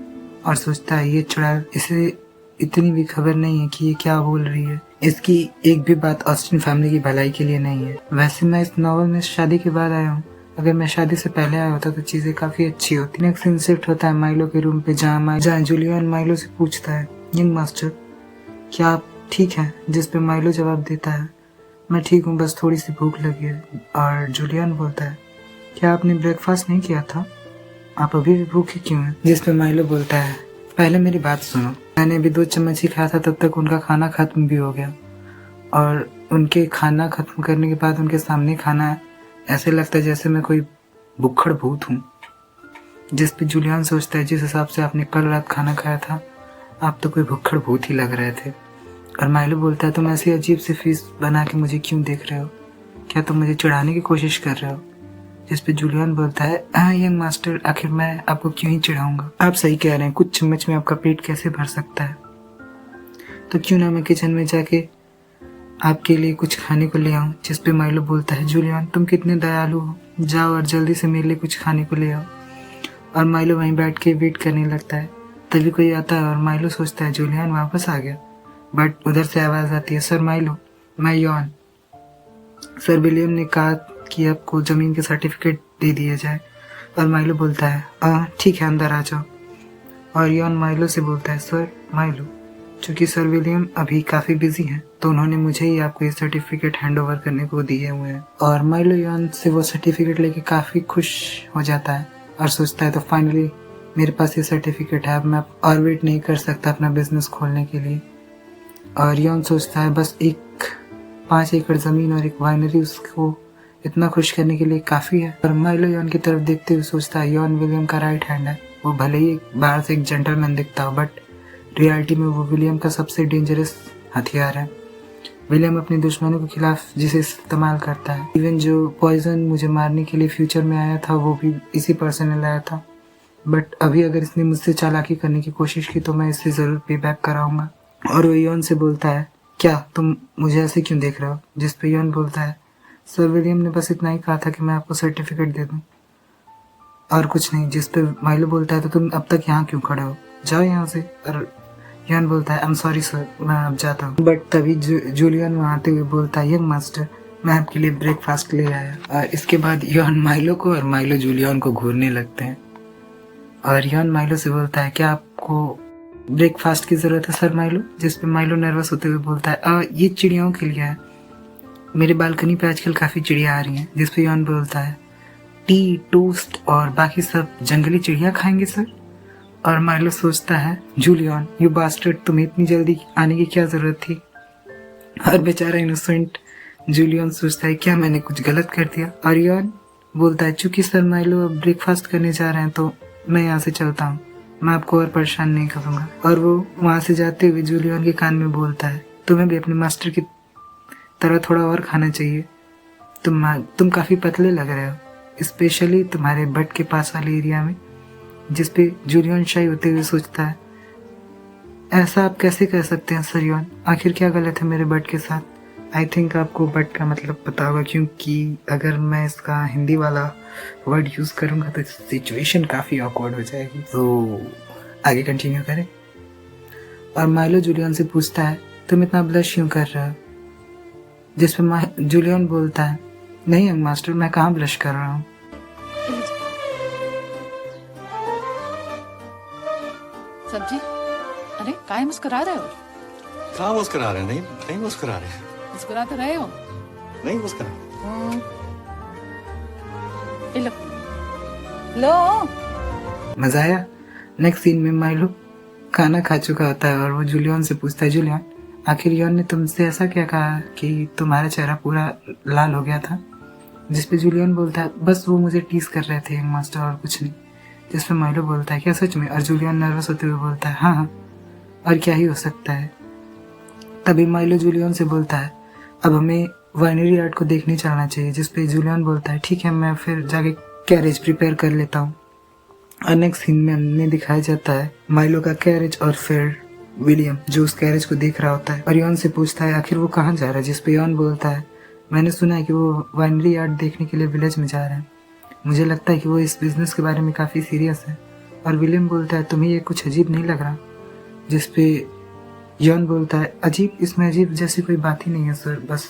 Speaker 1: और सोचता है ये चुड़ैल, इसे इतनी भी खबर नहीं है कि ये क्या बोल रही है, इसकी एक भी बात ऑस्टिन फैमिली की भलाई के लिए नहीं है। वैसे मैं इस नॉवल में शादी के बाद आया हूँ, अगर मैं शादी से पहले आया होता तो चीज़ें काफ़ी अच्छी होती। नेक्स्ट सीन शिफ्ट होता है माइलो के रूम पे, जहाँ जूलियन माइलो से पूछता है यंग मास्टर क्या आप ठीक हैं? जिस पे माइलो जवाब देता है मैं ठीक हूँ, बस थोड़ी सी भूख लगी है। और जूलियन बोलता है क्या आपने ब्रेकफास्ट नहीं किया था, आप अभी भी भूखे क्यों हैं? जिस पे माइलो बोलता है पहले मेरी बात सुनो, मैंने अभी 2 चम्मच ही खाया था तब तक उनका खाना खत्म भी हो गया और उनके खाना खत्म करने के बाद उनके सामने खाना ऐसे लगता है जैसे मैं कोई भुक्खड़ भूत हूँ। जिस पे जूलियन सोचता है जिस हिसाब से आपने कल रात खाना खाया था आप तो कोई भुक्खड़ भूत ही लग रहे थे। और माइलो बोलता है तुम ऐसी अजीब सी फीस बना के मुझे क्यों देख रहे हो, क्या तुम मुझे चिढ़ाने की कोशिश कर रहे हो? जिस पे जूलियन बोलता है हाँ यंग मास्टर, आखिर मैं आपको क्यों ही चिढ़ाऊंगा, आप सही कह रहे हैं, कुछ चम्मच में आपका पेट कैसे भर सकता है, तो क्यों ना मैं किचन में जाके आपके लिए कुछ खाने को ले आऊँ। जिस पे माइलो बोलता है जूलियन तुम कितने दयालु हो, जाओ और जल्दी से मेरे लिए कुछ खाने को ले आओ। और माइलो वहीं बैठ के वेट करने लगता है, तभी कोई आता है और माइलो सोचता है जूलियन वापस आ गया, बट उधर से आवाज़ आती है सर माइलो, मैं यॉन, सर विलियम ने कहा कि आपको ज़मीन के सर्टिफिकेट दे दिए जाए। और माइलो बोलता है ठीक है अंदर आ जाओ। और यॉन माइलो से बोलता है सर माइलो, चूँकि सर विलियम अभी काफ़ी बिजी हैं तो उन्होंने मुझे ही आपको ये सर्टिफिकेट हैंड ओवर करने को दिए हुए हैं। और माइलो यॉन से वो सर्टिफिकेट लेके काफ़ी खुश हो जाता है और सोचता है तो फाइनली मेरे पास ये सर्टिफिकेट है, अब मैं और वेट नहीं कर सकता अपना बिजनेस खोलने के लिए। और यॉन सोचता है बस एक 5 एकड़ ज़मीन और एक वाइनरी उसको इतना खुश करने के लिए काफ़ी है। और माइलो यॉन की तरफ देखते हुए सोचता है यॉन विलियम का राइट हैंड है। वो भले ही बाहर से एक जेंटलमैन दिखता हो, बट रियलिटी में वो विलियम का सबसे डेंजरस हथियार है। विलियम अपने दुश्मनों के खिलाफ जिसे इस्तेमाल करता है। इवन जो पॉइजन मुझे मारने के लिए फ्यूचर में आया था वो भी इसी पर्सन ने लाया था। बट अभी अगर इसने मुझसे चालाकी करने की कोशिश की तो मैं इससे ज़रूर पे बैक कराऊंगा। और वो यॉन से बोलता है क्या तुम मुझे ऐसे क्यों देख रहे हो? जिस पे यॉन बोलता है सर विलियम ने बस इतना ही कहा था कि मैं आपको सर्टिफिकेट दे दूं और कुछ नहीं। जिस पे माइलो बोलता है तो तुम अब तक यहाँ क्यों खड़े हो, जाओ यहाँ से। और यॉन बोलता है आई एम सॉरी सर, मैं अब जाता हूँ। बट तभी जूलियन वहाँ आते हुए बोलता है यंग मास्टर मैं आपके लिए ब्रेकफास्ट ले आया। और इसके बाद यॉन माइलो को और माइलो जूलियन को घूरने लगते हैं। और यॉन माइलो से बोलता है क्या आपको ब्रेकफास्ट की ज़रूरत है सर माइलो? जिस पे माइलो नर्वस होते हुए बोलता है ये चिड़ियाओं के लिए है, मेरे बालकनी पे आजकल काफ़ी चिड़िया आ रही हैं। जिस पे यॉन बोलता है टी टोस्ट और बाकी सब जंगली चिड़िया खाएंगे सर। और माइलो सोचता है जूलियन यू बास्टर्ड, तुम्हें इतनी जल्दी आने की क्या ज़रूरत थी? और बेचारा इनोसेंट जूलियन सोचता है क्या मैंने कुछ गलत कर दिया? और यॉन बोलता है चूंकि सर माइलो अब ब्रेकफास्ट करने जा रहे हैं तो मैं यहाँ से चलता हूँ, मैं आपको और परेशान नहीं करूँगा। और वो वहाँ से जाते हुए जूलियन के कान में बोलता है तुम्हें भी अपने मास्टर की तरह थोड़ा और खाना चाहिए, तुम काफ़ी पतले लग रहे हो, स्पेशली तुम्हारे बट के पास वाले एरिया में। जिस पे जूलियन शाई होते हुए सोचता है ऐसा आप कैसे कह सकते हैं सर यॉन, आखिर क्या गलत है मेरे बट के साथ? आई थिंक आपको बट का मतलब पता होगा, क्योंकि अगर मैं इसका हिंदी वाला वर्ड यूज़ करूँगा तो सिचुएशन काफ़ी ऑकवर्ड हो जाएगी। तो आगे कंटिन्यू करें। और माइलो जूलियन से पूछता है तुम इतना ब्लश क्यों कर रहे हो? जिस पे जूलियन बोलता है नहीं यंग मास्टर मैं कहाँ ब्लश कर रहा हूँ।
Speaker 2: सब्जी अरे काहे मुस्कुरा रहे हो?
Speaker 3: कहाँ मुस्कुरा रहे? नहीं मुस्कुरा रहे।
Speaker 2: मुस्कुरा तो रहे हो।
Speaker 3: नहीं मुस्कुरा।
Speaker 2: लो लो।
Speaker 1: मजा आया। नेक्स्ट सीन में माइलो खाना खा चुका होता है और वो जूलियन से पूछता है जूलियन आखिर यॉन ने तुमसे ऐसा क्या कहा कि तुम्हारा चेहरा पूरा लाल हो गया था? जिस पे जूलियन बोलता है बस वो मुझे टीज कर रहे थे यंग मास्टर और कुछ नहीं। जिस पे माइलो बोलता है क्या सच में? और जूलियन नर्वस होते हुए बोलता है हाँ और क्या ही हो सकता है। तभी माइलो जूलियन से बोलता है अब हमें वाइनरी आर्ट को देखने चलना चाहिए। जिस पे जूलियन बोलता है ठीक है मैं फिर जाके कैरेज प्रिपेयर कर लेता हूँ। और नेक्स्ट सीन में हमें दिखाया जाता है माइलो का कैरेज और फिर विलियम जो उस कैरेज को देख रहा होता है और यॉन से पूछता है आखिर वो कहाँ जा रहा है? जिस पे यॉन बोलता है मैंने सुना है कि वो वाइनरी आर्ट देखने के लिए विलेज में जा रहे हैं, मुझे लगता है कि वो इस बिजनेस के बारे में काफ़ी सीरियस है। और विलियम बोलता है तुम्हें ये कुछ अजीब नहीं लग रहा? जिस पे यॉन बोलता है अजीब, इसमें अजीब जैसी कोई बात ही नहीं है सर, बस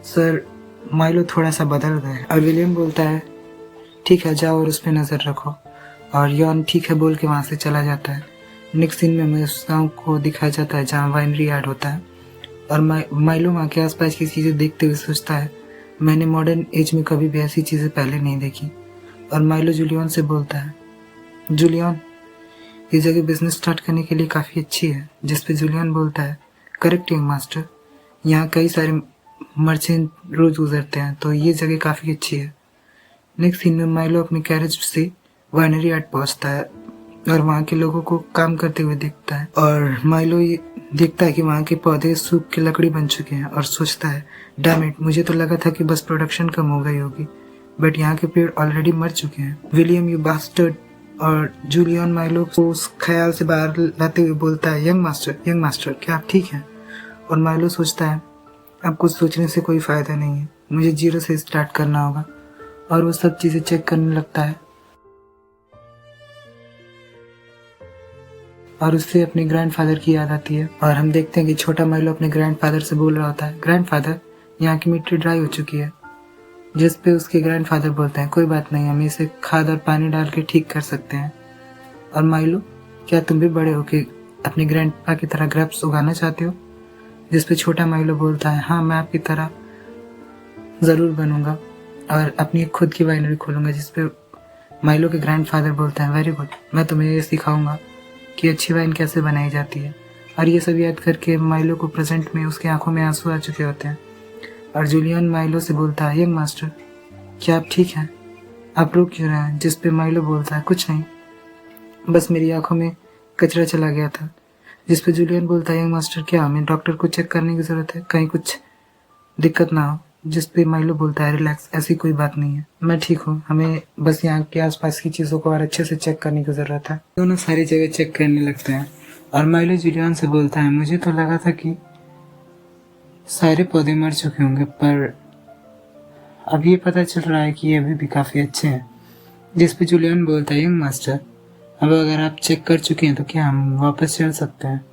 Speaker 1: सर माइलो थोड़ा सा बदल गए। और विलियम बोलता है ठीक है जाओ और उस पर नज़र रखो। और यॉन ठीक है बोल के वहाँ से चला जाता है। नेक्स्ट सीन में हमें उस गाँव को दिखाया जाता है जहाँ वाइनरी आर्ट होता है और माइलो वहाँ के आसपास की चीज़ें देखते हुए सोचता है मैंने मॉडर्न एज में कभी भी ऐसी चीज़ें पहले नहीं देखी। और माइलो जूलियन से बोलता है जूलियन ये जगह बिजनेस स्टार्ट करने के लिए काफ़ी अच्छी है। जिस पे जूलियन बोलता है करेक्ट यंग मास्टर, यहाँ कई सारे मर्चेंट रोज गुजरते हैं तो ये जगह काफ़ी अच्छी है। नेक्स्ट सीन में माइलो अपने कैरेज से वाइनरी आर्ट पहुँचता है और वहाँ के लोगों को काम करते हुए देखता है। और माइलो ये देखता है कि वहाँ के पौधे सूख के लकड़ी बन चुके हैं और सोचता है डैम इट, मुझे तो लगा था कि बस प्रोडक्शन कम हो गई होगी बट यहाँ के पेड़ ऑलरेडी मर चुके हैं। William you bastard. और जूलियन माइलो को उस ख्याल से बाहर लाते हुए बोलता है यंग मास्टर क्या आप ठीक हैं? और माइलो सोचता है अब कुछ सोचने से कोई फ़ायदा नहीं है, मुझे जीरो से स्टार्ट करना होगा। और वो सब चीज़ें चेक करने लगता है और उससे अपने ग्रैंडफादर की याद आती है। और हम देखते हैं कि छोटा माइलो अपने ग्रैंडफादर से बोल रहा होता है ग्रैंडफादर यहाँ की मिट्टी ड्राई हो चुकी है। जिस पे उसके ग्रैंडफादर बोलते हैं कोई बात नहीं, हम इसे खाद और पानी डाल के ठीक कर सकते हैं। और माइलो क्या तुम भी बड़े हो कि अपने ग्रैंडपा की तरह ग्रेप्स उगाना चाहते हो? जिस पे छोटा माइलो बोलता है हाँ मैं आपकी तरह ज़रूर बनूंगा और अपनी खुद की वाइनरी खोलूंगा। जिस पे माइलो के ग्रैंडफादर बोलते हैं वेरी गुड, मैं तुम्हें ये सिखाऊंगा कि अच्छी वाइन कैसे बनाई जाती है। और ये सब याद करके माइलो को प्रेजेंट में उसकी आंखों में आंसू आ चुके होते हैं। और जूलियन माइलो से बोलता है यंग मास्टर क्या आप ठीक हैं? आप रो क्यों रहे हैं? जिस पे माइलो बोलता है कुछ नहीं, बस मेरी आंखों में कचरा चला गया था। जिस पे जूलियन बोलता है यंग मास्टर क्या हमें डॉक्टर को चेक करने की जरूरत है, कहीं कुछ दिक्कत ना हो। जिस पे माइलो बोलता है रिलैक्स, ऐसी कोई बात नहीं है, मैं ठीक हूँ, हमें बस यहाँ के आसपास की चीज़ों को और अच्छे से चेक करने की ज़रूरत है। दोनों सारी जगह चेक करने लगते हैं और माइलो जूलियन से बोलता है मुझे तो लगा था कि सारे पौधे मर चुके होंगे, पर अब ये पता चल रहा है कि ये अभी भी काफ़ी अच्छे हैं। जिस पे जूलियन बोलता है यंग मास्टर अब अगर आप चेक कर चुके हैं तो क्या हम वापस चल सकते हैं?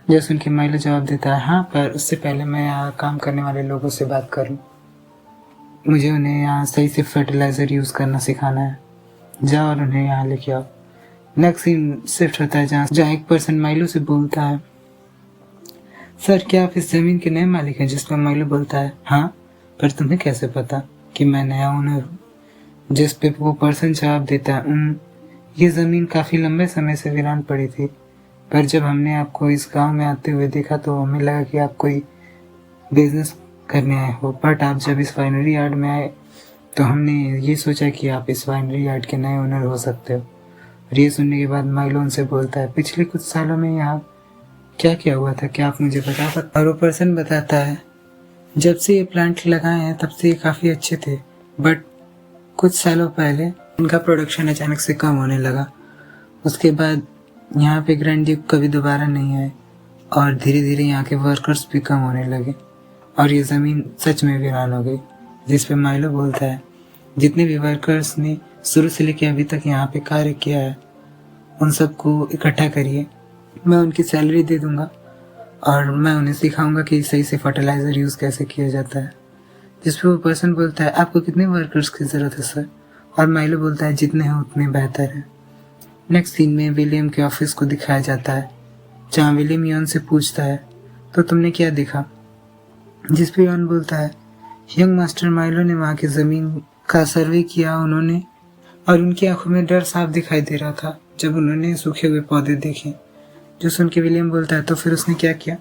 Speaker 1: जो सुन के माइलो जवाब देता है हाँ, पर उससे पहले मैं यहाँ काम करने वाले लोगों से बात करूँ। मुझे उन्हें यहाँ सही से फर्टिलाइज़र यूज़ करना सिखाना है। जाओ और उन्हें यहाँ लेके आओ। नेक्स्ट सीन शिफ्ट होता है जहाँ एक पर्सन माइलो से बोलता है सर क्या आप इस ज़मीन के नए मालिक हैं? जिस पर माइलो बोलता है हाँ, पर तुम्हें कैसे पता कि मैं नया ओनर हूँ? जिस पे वो पर्सन जवाब देता है ये ज़मीन काफ़ी लंबे समय से वीरान पड़ी थी, पर जब हमने आपको इस गांव में आते हुए देखा तो हमें लगा कि आप कोई बिजनेस करने आए हो। बट आप जब इस वाइनरी यार्ड में आए तो हमने ये सोचा कि आप इस वाइनरी यार्ड के नए ओनर हो सकते हो। और ये सुनने के बाद माइलो उनसे बोलता है पिछले कुछ सालों में यहाँ क्या क्या हुआ था, क्या आप मुझे बता सकते? और वो पर्सन बताता है जब से ये प्लांट लगाए हैं तब से ये काफ़ी अच्छे थे, बट कुछ सालों पहले इनका प्रोडक्शन अचानक से कम होने लगा। उसके बाद यहाँ पे ग्रैंड ड्यूक कभी दोबारा नहीं आए और धीरे धीरे यहाँ के वर्कर्स भी कम होने लगे और ये ज़मीन सच में वीरान हो गई। जिस पे माइलो बोलता है जितने भी वर्कर्स ने शुरू से लेकर अभी तक यहाँ पे कार्य किया है उन सबको इकट्ठा करिए, मैं उनकी सैलरी दे दूँगा और मैं उन्हें सिखाऊंगा कि सही से फर्टिलाइज़र यूज़ कैसे किया जाता है। जिस पे वो पर्सन बोलता है आपको कितने वर्कर्स की ज़रूरत है सर? और माइलो बोलता है जितने हैं उतने बेहतर है। नेक्स्ट सीन में विलियम के ऑफिस को दिखाया जाता है जहाँ विलियम यॉन से पूछता है तो तुमने क्या देखा? जिस पे यॉन बोलता है यंग मास्टर माइलो ने वहाँ की ज़मीन का सर्वे किया उन्होंने, और उनकी आंखों में डर साफ दिखाई दे रहा था जब उन्होंने सूखे हुए पौधे देखे। जो सुन के विलियम बोलता है तो फिर उसने क्या किया?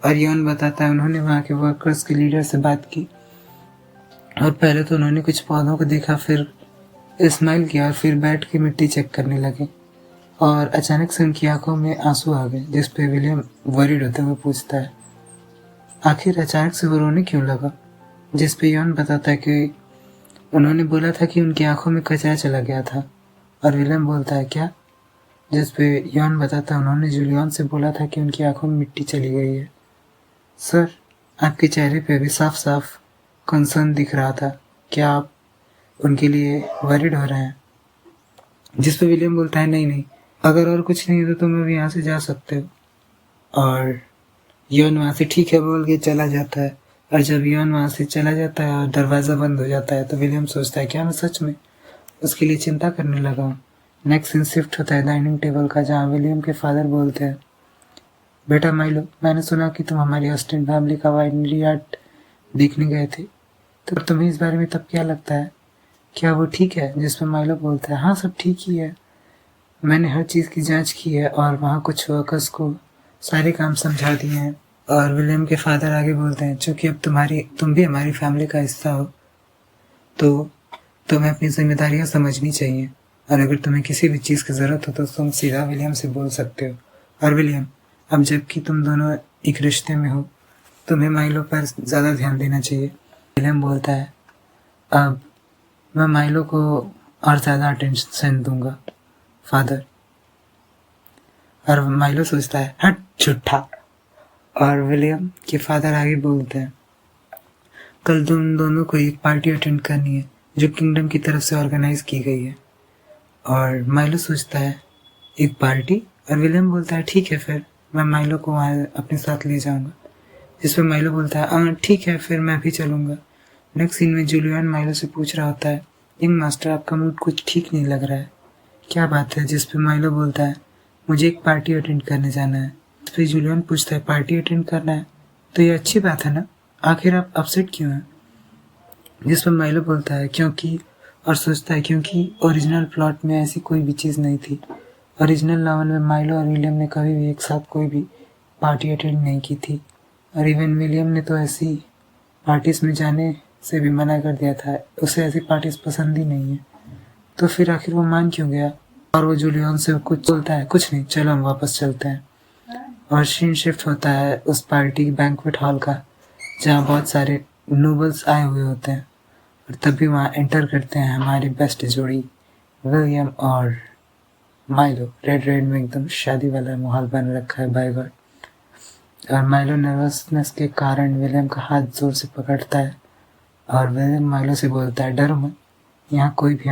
Speaker 1: और यॉन बताता है उन्होंने वहाँ के वर्कर्स के लीडर से बात की और पहले तो उन्होंने कुछ पौधों को देखा, फिर स्माइल किया और फिर बैठ के मिट्टी चेक करने लगे और अचानक से उनकी आंखों में आंसू आ गए। जिस पे विलियम वरीड होते हुए पूछता है आखिर अचानक से वो रोने क्यों लगा? जिस पे यॉन बताता है कि उन्होंने बोला था कि उनकी आंखों में कचरा चला गया था। और विलियम बोलता है क्या? जिस पे यॉन बताता है उन्होंने जूलियन से बोला था कि उनकी आंखों में मिट्टी चली गई है। सर आपके चेहरे पे भी साफ साफ कंसर्न दिख रहा था, क्या आप उनके लिए वरीड हो रहे हैं? जिस पे विलियम बोलता है नहीं, अगर और कुछ नहीं है तो तुम अभी यहाँ से जा सकते हो। और यॉन वहाँ से ठीक है बोल के चला जाता है और जब यॉन वहाँ से चला जाता है और दरवाज़ा बंद हो जाता है तो विलियम सोचता है क्या मैं सच में उसके लिए चिंता करने लगा हूँ। नेक्स्ट सीन शिफ्ट होता है डाइनिंग टेबल का जहाँ विलियम के फादर बोलते हैं बेटा माइलो मैंने सुना कि तुम हमारी ऑस्टिन फैमिली का वाइनरी यार्ड देखने गए थे, तो तुम्हें इस बारे में तब क्या लगता है, क्या वो ठीक है? जिस पर माइलो बोलता है हाँ सब ठीक ही है, मैंने हर चीज़ की जांच की है और वहाँ कुछ वर्कर्स को सारे काम समझा दिए हैं। और विलियम के फादर आगे बोलते हैं चूँकि अब तुम भी हमारी फैमिली का हिस्सा हो तो तुम्हें अपनी जिम्मेदारियाँ समझनी चाहिए और अगर तुम्हें किसी भी चीज़ की ज़रूरत हो तो तुम सीधा विलियम से बोल सकते हो। और विलियम अब जबकि तुम दोनों एक रिश्ते में हो तुम्हें माइलो पर ज़्यादा ध्यान देना चाहिए। विलियम बोलता है अब मैं माइलो को और ज़्यादा अटेंशन दूंगा फादर। और माइलो सोचता है हट झूठा। और विलियम के फादर आगे बोलते हैं कल तुम दोनों को एक पार्टी अटेंड करनी है जो किंगडम की तरफ से ऑर्गेनाइज की गई है। और माइलो सोचता है एक पार्टी? और विलियम बोलता है ठीक है फिर मैं माइलो को वहाँ अपने साथ ले जाऊँगा। जिस पर माइलो बोलता है ठीक है फिर मैं भी चलूँगा। नेक्स्ट सीन में जूलियन माइलो से पूछ रहा होता है यंग मास्टर आपका मूड कुछ ठीक नहीं लग रहा है, क्या बात है? जिस पे माइलो बोलता है मुझे एक पार्टी अटेंड करने जाना है। इस पर जूलियन पूछता है पार्टी अटेंड करना है तो ये अच्छी बात है ना, आखिर आप अपसेट क्यों हैं? जिस पर माइलो बोलता है क्योंकि, और सोचता है क्योंकि ओरिजिनल प्लॉट में ऐसी कोई भी चीज़ नहीं थी। ओरिजिनल नॉवल में माइलो और विलियम ने कभी भी एक साथ कोई भी पार्टी अटेंड नहीं की थी और इवन विलियम ने तो ऐसी पार्टीज में जाने से भी मना कर दिया था, उसे ऐसी पार्टीज पसंद ही नहीं है। तो फिर आखिर वो मान क्यों गया? और वो जूलियन से कुछ बोलता है, कुछ नहीं, चलो हम वापस चलते हैं। और सीन शिफ्ट होता है उस पार्टी बैंक्वेट हॉल का, जहाँ बहुत सारे नोबल्स आए हुए होते हैं। और तभी वहाँ एंटर करते हैं हमारी बेस्ट जोड़ी विलियम और माइलो। रेड रेड में एकदम शादी वाला माहौल बन रखा है, बाय गॉड। और माइलो नर्वसनेस के कारण विलियम का हाथ जोर से पकड़ता है और विलियम माइलो से बोलता है, डरो मत, यहाँ कोई भी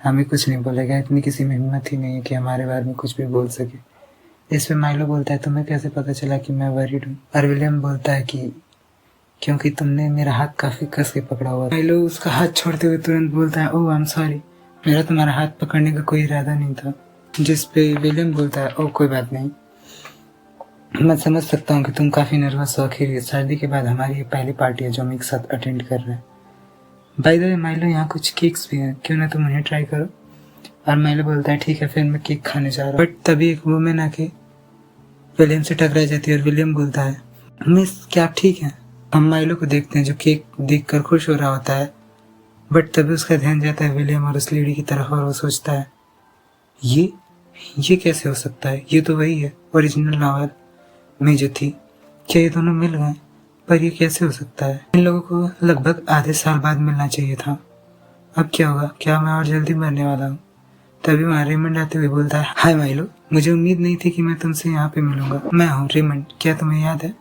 Speaker 1: हमें कुछ नहीं बोलेगा, इतनी किसी में हिम्मत ही नहीं है कि हमारे बारे में कुछ भी बोल सके। इस पे माइलो बोलता है, तुम्हें कैसे पता चला कि मैं वरीड हूँ? और विलियम बोलता है कि क्योंकि तुमने मेरा हाथ काफी कस के पकड़ा हुआ। माइलो उसका हाथ छोड़ते हुए तुरंत बोलता है, ओह आई एम सॉरी, मेरा तुम्हारा हाथ पकड़ने का कोई इरादा नहीं था। जिस पे विलियम बोलता है, ओह कोई बात नहीं, मैं समझ सकता हूँ कि तुम काफी नर्वस हो, आखिर शादी के बाद हमारी ये पहली पार्टी है जो हम एक साथ अटेंड कर रहे हैं। बाय द वे माइलो, यहाँ कुछ केक्स भी हैं, क्यों ना तुम उन्हें ट्राई करो? और माइलो बोलता है, ठीक है, फिर मैं केक खाने जा रहा हूँ। बट तभी एक वुमेन आके विलियम से टकरा जाती है और विलियम बोलता है, मिस क्या आप ठीक हैं? हम माइलो को देखते हैं जो केक देखकर खुश हो रहा होता है, बट तभी उसका ध्यान जाता है विलियम और उस लेडी की तरफ और वो सोचता है, ये कैसे हो सकता है? ये तो वही है ओरिजिनल नॉवल में जो थी, क्या ये दोनों मिल गए? पर ये कैसे हो सकता है? इन लोगों को लगभग आधे साल बाद मिलना चाहिए था। अब क्या होगा? क्या मैं और जल्दी मरने वाला हूँ? तभी वहाँ रेमंड आते हुए बोलता है, हाय माइलो, मुझे उम्मीद नहीं थी कि मैं तुमसे यहाँ पे मिलूंगा। मैं हूँ रेमंड, क्या तुम्हें याद है?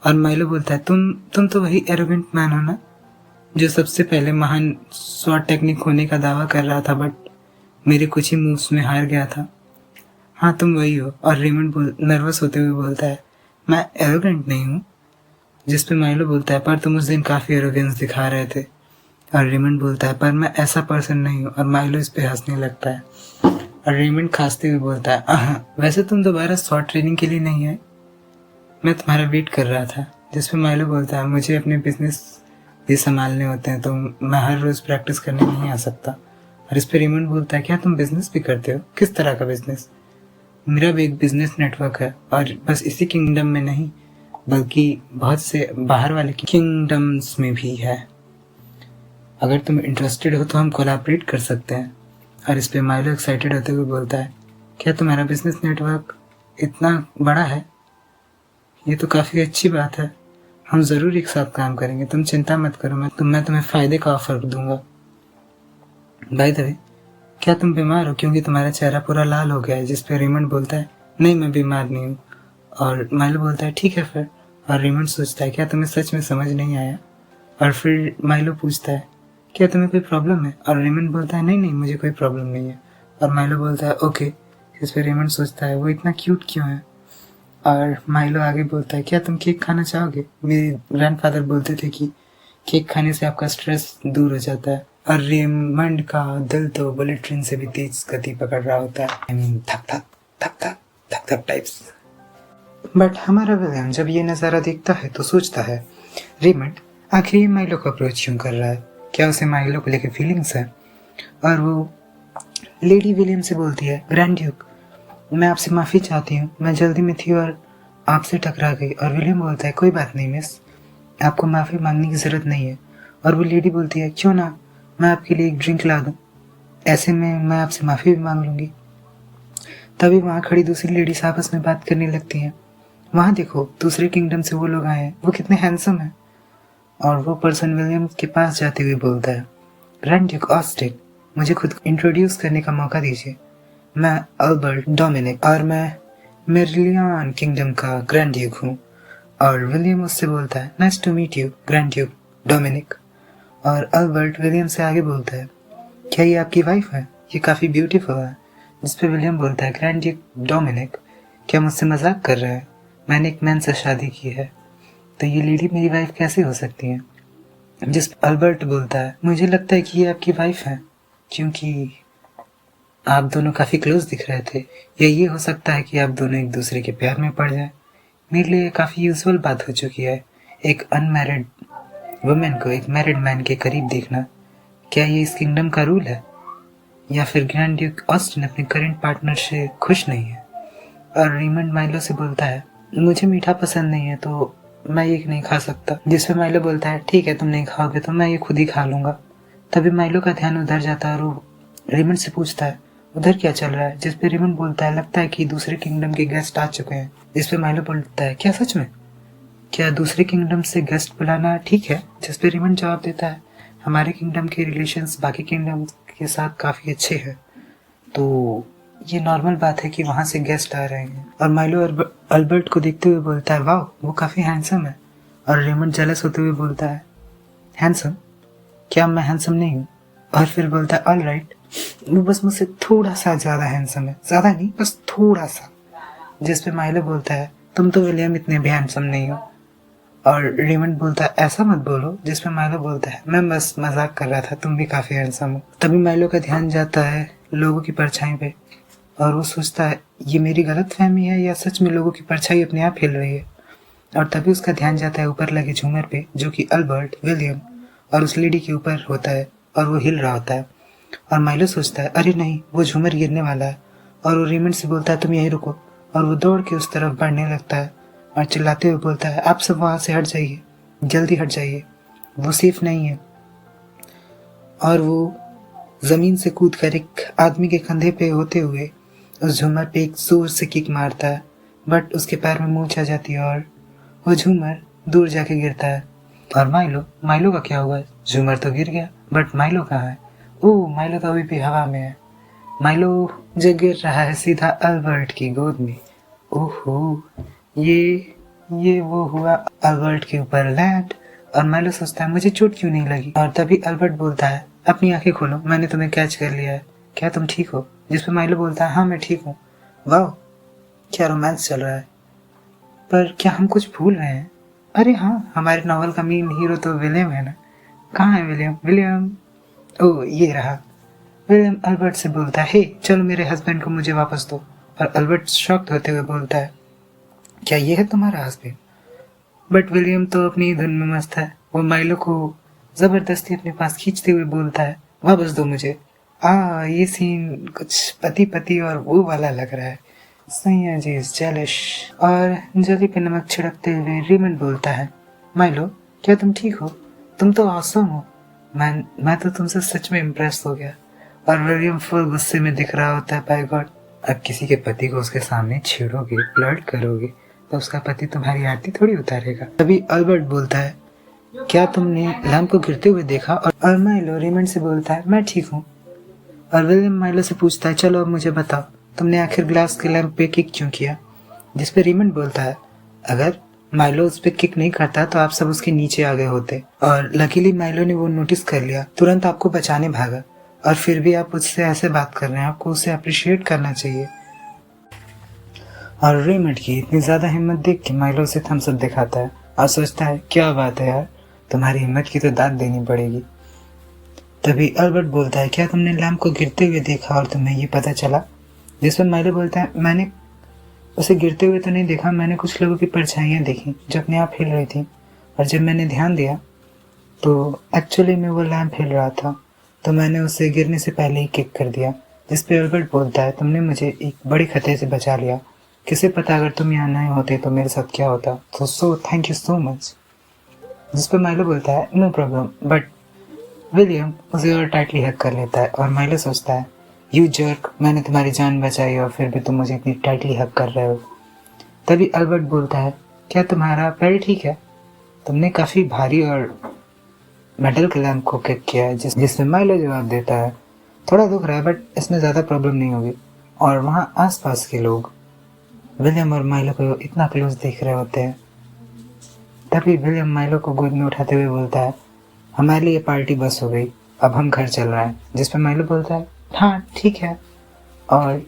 Speaker 1: और माइलो बोलता है, तुम तो वही एरोगेंट मैन हो ना, जो सबसे पहले महान स्वॉट टेक्निक होने का दावा कर रहा था, बट मेरे कुछ ही मूव्स में हार गया था। हाँ तुम वही हो। और रेमंड नर्वस होते हुए बोलता है, मैं एरोगेंट नहीं हूँ। जिस पे माइलो बोलता है, पर तुम उस दिन काफी एरोगेंस दिखा रहे थे। और रेमंड बोलता है, पर मैं ऐसा पर्सन नहीं हूँ। और माइलो इस पे हंसने लगता है और रेमंड खांसते हुए बोलता है, वैसे तुम दोबारा स्वॉट ट्रेनिंग के लिए नहीं है, मैं तुम्हारा वेट कर रहा था। जिस पे माइलो बोलता है, मुझे अपने बिजनेस भी संभालने होते हैं, तो मैं हर रोज प्रैक्टिस करने नहीं आ सकता। और इस पे रेमंड बोलता है, क्या तुम बिजनेस भी करते हो? किस तरह का बिजनेस? मेरा भी एक बिजनेस नेटवर्क है, और बस इसी किंगडम में नहीं बल्कि बहुत से बाहर वाले किंगडम्स में भी है। अगर तुम इंटरेस्टेड हो तो हम कोलैबोरेट कर सकते हैं। और इस पे माइलो एक्साइटेड होते हुए बोलता है, क्या तुम्हारा बिजनेस नेटवर्क इतना बड़ा है? ये तो काफ़ी अच्छी बात है, हम ज़रूर एक साथ काम करेंगे, तुम चिंता मत करो, मैं तुम्हें फ़ायदे का ऑफर दूंगा। बाय द वे, क्या तुम बीमार हो? क्योंकि तुम्हारा चेहरा पूरा लाल हो गया है। जिस पे रेमंड बोलता है, नहीं मैं बीमार नहीं हूँ। और माइलो बोलता है, ठीक है फिर। और रेमंड सोचता है, क्या तुम्हें सच में समझ नहीं आया? और फिर माइलो पूछता है, क्या तुम्हें कोई प्रॉब्लम है? और रेमंड बोलता है, नहीं मुझे कोई प्रॉब्लम नहीं है। और माइलो बोलता है, ओके। जिस पे रेमंड सोचता है, वो इतना क्यूट क्यों है? और माइलो आगे बोलता है, क्या तुम केक खाना चाहोगे? मेरे ग्रैंडफादर बोलते थे कि केक खाने से आपका स्ट्रेस दूर हो जाता है। और रेमंड का दिल तो बुलेट ट्रेन से भी तेज गति पकड़ रहा होता है, आई मीन थक थक थक थक थक थक टाइप्स। बट हमारा विलियम जब ये नज़ारा देखता है तो सोचता है, रेमंड आखिर ये माइलो को अप्रोच क्यों कर रहा है? क्या उसे माइलो को लेकर फीलिंग्स है? और वो लेडी विलियम से बोलती है, ग्रैंड ड्यूक, मैं आपसे माफ़ी चाहती हूँ, मैं जल्दी में थी और आपसे टकरा गई। और विलियम बोलता है, कोई बात नहीं मिस, आपको माफ़ी मांगने की ज़रूरत नहीं है। और वो लेडी बोलती है, क्यों ना मैं आपके लिए एक ड्रिंक ला दूँ, ऐसे में मैं आपसे माफ़ी भी मांग लूँगी। तभी वहाँ खड़ी दूसरी लेडीज आपस में बात करने लगती हैं, वहाँ देखो दूसरे किंगडम से वो लोग आए हैं, वो कितने हैंडसम हैं। और वो पर्सन विलियम के पास जाते हुए बोलता है, ग्रैंड ड्यूक ऑस्टिन, मुझे खुद इंट्रोड्यूस करने का मौका दीजिए, मैं अल्बर्ट डोमिनिक और मैं मेरिलियन किंगडम का ग्रैंड ड्यूक हूँ। और विलियम उससे बोलता है, nice to meet you grand duke Dominic. और अल्बर्ट विलियम से आगे बोलता है, क्या ये आपकी वाइफ है? ये काफ़ी ब्यूटीफुल है। जिस पे विलियम बोलता है, ग्रैंड ड्यूक डोमिनिक, क्या मुझसे मजाक कर रहे हैं? मैंने एक मैन से शादी की है, तो ये लेडी मेरी वाइफ कैसे हो सकती है? जिस पे अल्बर्ट बोलता है, मुझे लगता है कि ये आपकी वाइफ है, क्योंकि आप दोनों काफ़ी क्लोज दिख रहे थे, या ये हो सकता है कि आप दोनों एक दूसरे के प्यार में पड़ जाएं। मेरे लिए काफ़ी यूजुअल बात हो चुकी है, एक अनमैरिड वुमेन को एक मैरिड मैन के करीब देखना। क्या ये इस किंगडम का रूल है, या फिर ग्रैंड ड्यूक ऑस्टिन अपने करंट पार्टनर से खुश नहीं है? और रेमंड माइलो से बोलता है, मुझे मीठा पसंद नहीं है, तो मैं ये नहीं खा सकता। जिस पे माइलो बोलता है ठीक है तुम नहीं खाओगे तो मैं ये खुद ही खा लूंगा। तभी माइलो का ध्यान उधर जाता है और वो रेमंड से पूछता है उधर क्या चल रहा है। जिस पे रेमंड बोलता है लगता है कि दूसरे किंगडम के गेस्ट आ चुके हैं। जिस पे माइलो बोलता है क्या सच में, क्या दूसरे किंगडम से गेस्ट बुलाना ठीक है। जिस पे रेमंड जवाब देता है हमारे किंगडम के रिलेशंस बाकी किंगडम के साथ काफी अच्छे हैं, तो ये नॉर्मल बात है कि वहाँ से गेस्ट आ रहे हैं। और माइलो अल्बर्ट को देखते हुए बोलता है वाह वो काफी हैंडसम है। और रेमंड जेलस होते हुए बोलता है हैंडसम, क्या मैं हैंडसम नहीं हूँ। और फिर बोलता है ऑल राइट, वो बस मुझसे थोड़ा सा ज्यादा हैंडसम है, ज्यादा नहीं बस थोड़ा सा। जिस पे माइलो बोलता है तुम तो विलियम इतने भी हैंडसम नहीं हो। और रेमंड बोलता है ऐसा मत बोलो। जिस पे माइलो बोलता है मैं बस मजाक कर रहा था, तुम भी काफी हैंडसम हो। तभी माइलो का ध्यान जाता है लोगों की परछाई पे और वो सोचता है ये मेरी गलत फहमी है या सच में लोगों की परछाई अपने आप हिल रही है। और तभी उसका ध्यान जाता है ऊपर लगे झूमर पे जो कि अल्बर्ट, विलियम और उस लेडी के ऊपर होता है और वो हिल रहा होता है। और माइलो सोचता है अरे नहीं वो झूमर गिरने वाला है। और वो रेमंड से बोलता है तुम यहीं रुको। और वो दौड़ के उस तरफ बढ़ने लगता है और चिल्लाते हुए बोलता है आप सब वहां से हट जाइए, जल्दी हट जाइए, वो सेफ नहीं है। और वो जमीन से कूद कर एक आदमी के कंधे पे होते हुए उस झूमर पे एक जोर से किक मारता है, बट उसके पैर में मूंछ आ जाती है और वो झूमर दूर जाके गिरता है। और माइलो का क्या हुआ, झूमर तो गिर गया बट माइलो कहाँ है। ओह माइलो तो अभी भी हवा में है। माइलो जो गिर रहा है सीधा अल्बर्ट की गोद में। ओहो ये वो हुआ अल्बर्ट के ऊपर लैंड। और माइलो सोचता है मुझे चोट क्यों नहीं लगी। और तभी अल्बर्ट बोलता है अपनी आंखें खोलो, मैंने तुम्हें कैच कर लिया है, क्या तुम ठीक हो। जिस पे माइलो बोलता है हाँ मैं ठीक हूँ। वाह क्या रोमांस चल रहा है, पर क्या हम कुछ भूल रहे हैं। अरे हाँ हमारे नॉवल का मेन हीरो तो विलियम है ना। कहाँ है विलियम ओह ये रहा। विलियम अल्बर्ट से बोलता है हे चलो मेरे हस्बैंड को मुझे वापस दो। और अल्बर्ट शॉक्ड होते हुए बोलता है क्या ये है तुम्हारा हस्बैंड। बट विलियम तो अपनी धुन में मस्त है। वो माइलो को जबरदस्ती अपने पास खींचते हुए बोलता है वापस दो मुझे। ये सीन कुछ पति पति और वो वाला लग रहा है। सैया जी इज जेलिश। और जली पे नमक छिड़कते हुए रेमंड बोलता है माइलो क्या तुम ठीक हो, तुम तो ऑसम हो। मैं तो तुमसे सच में इम्प्रेस हो गया। और विलियम फुल गुस्से में दिख रहा होता है बाय गॉड, अब किसी के पति को उसके सामने छेड़ोगे फ्लर्ट करोगे तो उसका पति तुम्हारी आरती थोड़ी उतारेगा। तभी अल्बर्ट बोलता है क्या तुमने लैम्प को गिरते हुए देखा। और माइलो रेमंड से बोलता है मैं ठीक हूँ। और विलियम माइलो से पूछता है चलो अब मुझे बताओ तुमने आखिर ग्लास के लैंप पे किक क्यों किया। जिस पे रेमंड बोलता है अगर माइलो उस पे किक नहीं करता तो आप सब उसके नीचे आ गए होते। और लकीली माइलो ने वो नोटिस कर लिया, तुरंत आपको बचाने भागा। और फिर भी आप उससे ऐसे बात कर रहे हैं, आपको उसे अप्रिशिएट करना चाहिए। और रेमंड की इतनी ज्यादा हिम्मत देख के माइलो उसे थम्स अप दिखाता है और सोचता है क्या बात है यार, तुम्हारी हिम्मत की तो दाद देनी पड़ेगी। तभी अल्बर्ट बोलता है क्या तुमने लैम्प को गिरते हुए देखा और तुम्हें ये पता चला। जिस पर माइलो बोलता है मैंने उसे गिरते हुए तो नहीं देखा, मैंने कुछ लोगों की परछाइयाँ देखी जो अपने आप हिल रही थी। और जब मैंने ध्यान दिया तो एक्चुअली में वो लैम्प हिल रहा था, तो मैंने उसे गिरने से पहले ही किक कर दिया। जिस पे अल्बर्ट बोलता है तुमने मुझे एक बड़े खतरे से बचा लिया, किसे पता अगर तुम यहाँ नहीं होते तो मेरे साथ क्या होता। तो so thank you so much. जिस पर माइलो बोलता है नो प्रॉब्लम। बट विलियम उसे और टाइटली हक कर लेता है और माइलो सोचता है यू जर्क, मैंने तुम्हारी जान बचाई और फिर भी तुम मुझे इतनी टाइटली हक कर रहे हो। तभी अल्बर्ट बोलता है क्या तुम्हारा पैर ठीक है, तुमने काफी भारी और मेटल के लैंप को किक किया है। जिसमें माइलो जवाब देता है थोड़ा दुख रहा है बट इसमें ज्यादा प्रॉब्लम नहीं होगी। और वहाँ आसपास के लोग विलियम और माइलो को इतना क्लोज देख रहे होते हैं। तभी विलियम माइलो को गोद में उठाते हुए बोलता है हमारे लिए पार्टी बस हो गई, अब हम घर चल रहे हैं। जिस पर माइलो बोलता है हाँ ठीक है। और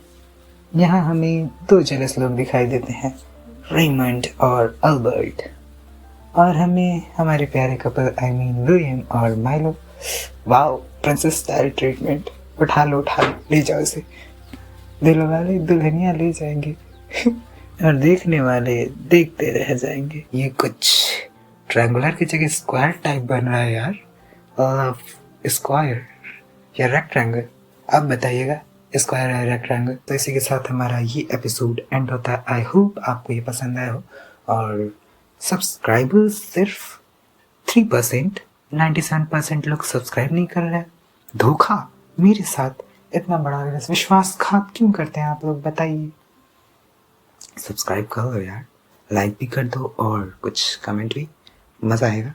Speaker 1: यहाँ हमें दो जेलस लोग दिखाई देते हैं, रेमंड और अल्बर्ट। और हमें हमारे प्यारे कपल आई मीन विलियम और Milo. Wow princess style treatment, उठा लो ले जाओ इसे, दिल वाले दुल्हनिया ले जाएंगे और देखने वाले देखते रह जाएंगे। ये कुछ ट्रायंगुलर की जगह स्क्वायर टाइप बन रहा है यार। स्क्वायर या रेक्टेंगल, आप बताइएगा स्क्वायर है रेक्टेंगल। तो इसी के साथ हमारा ये एपिसोड एंड होता है। आई होप आपको ये पसंद आया हो और सब्सक्राइबर्स सिर्फ 3%, 97% लोग सब्सक्राइब नहीं कर रहे। धोखा मेरे साथ इतना बड़ा विश्वासघात क्यों करते हैं आप लोग, बताइए। सब्सक्राइब करो यार, लाइक भी कर दो और कुछ कमेंट भी, मज़ा आएगा।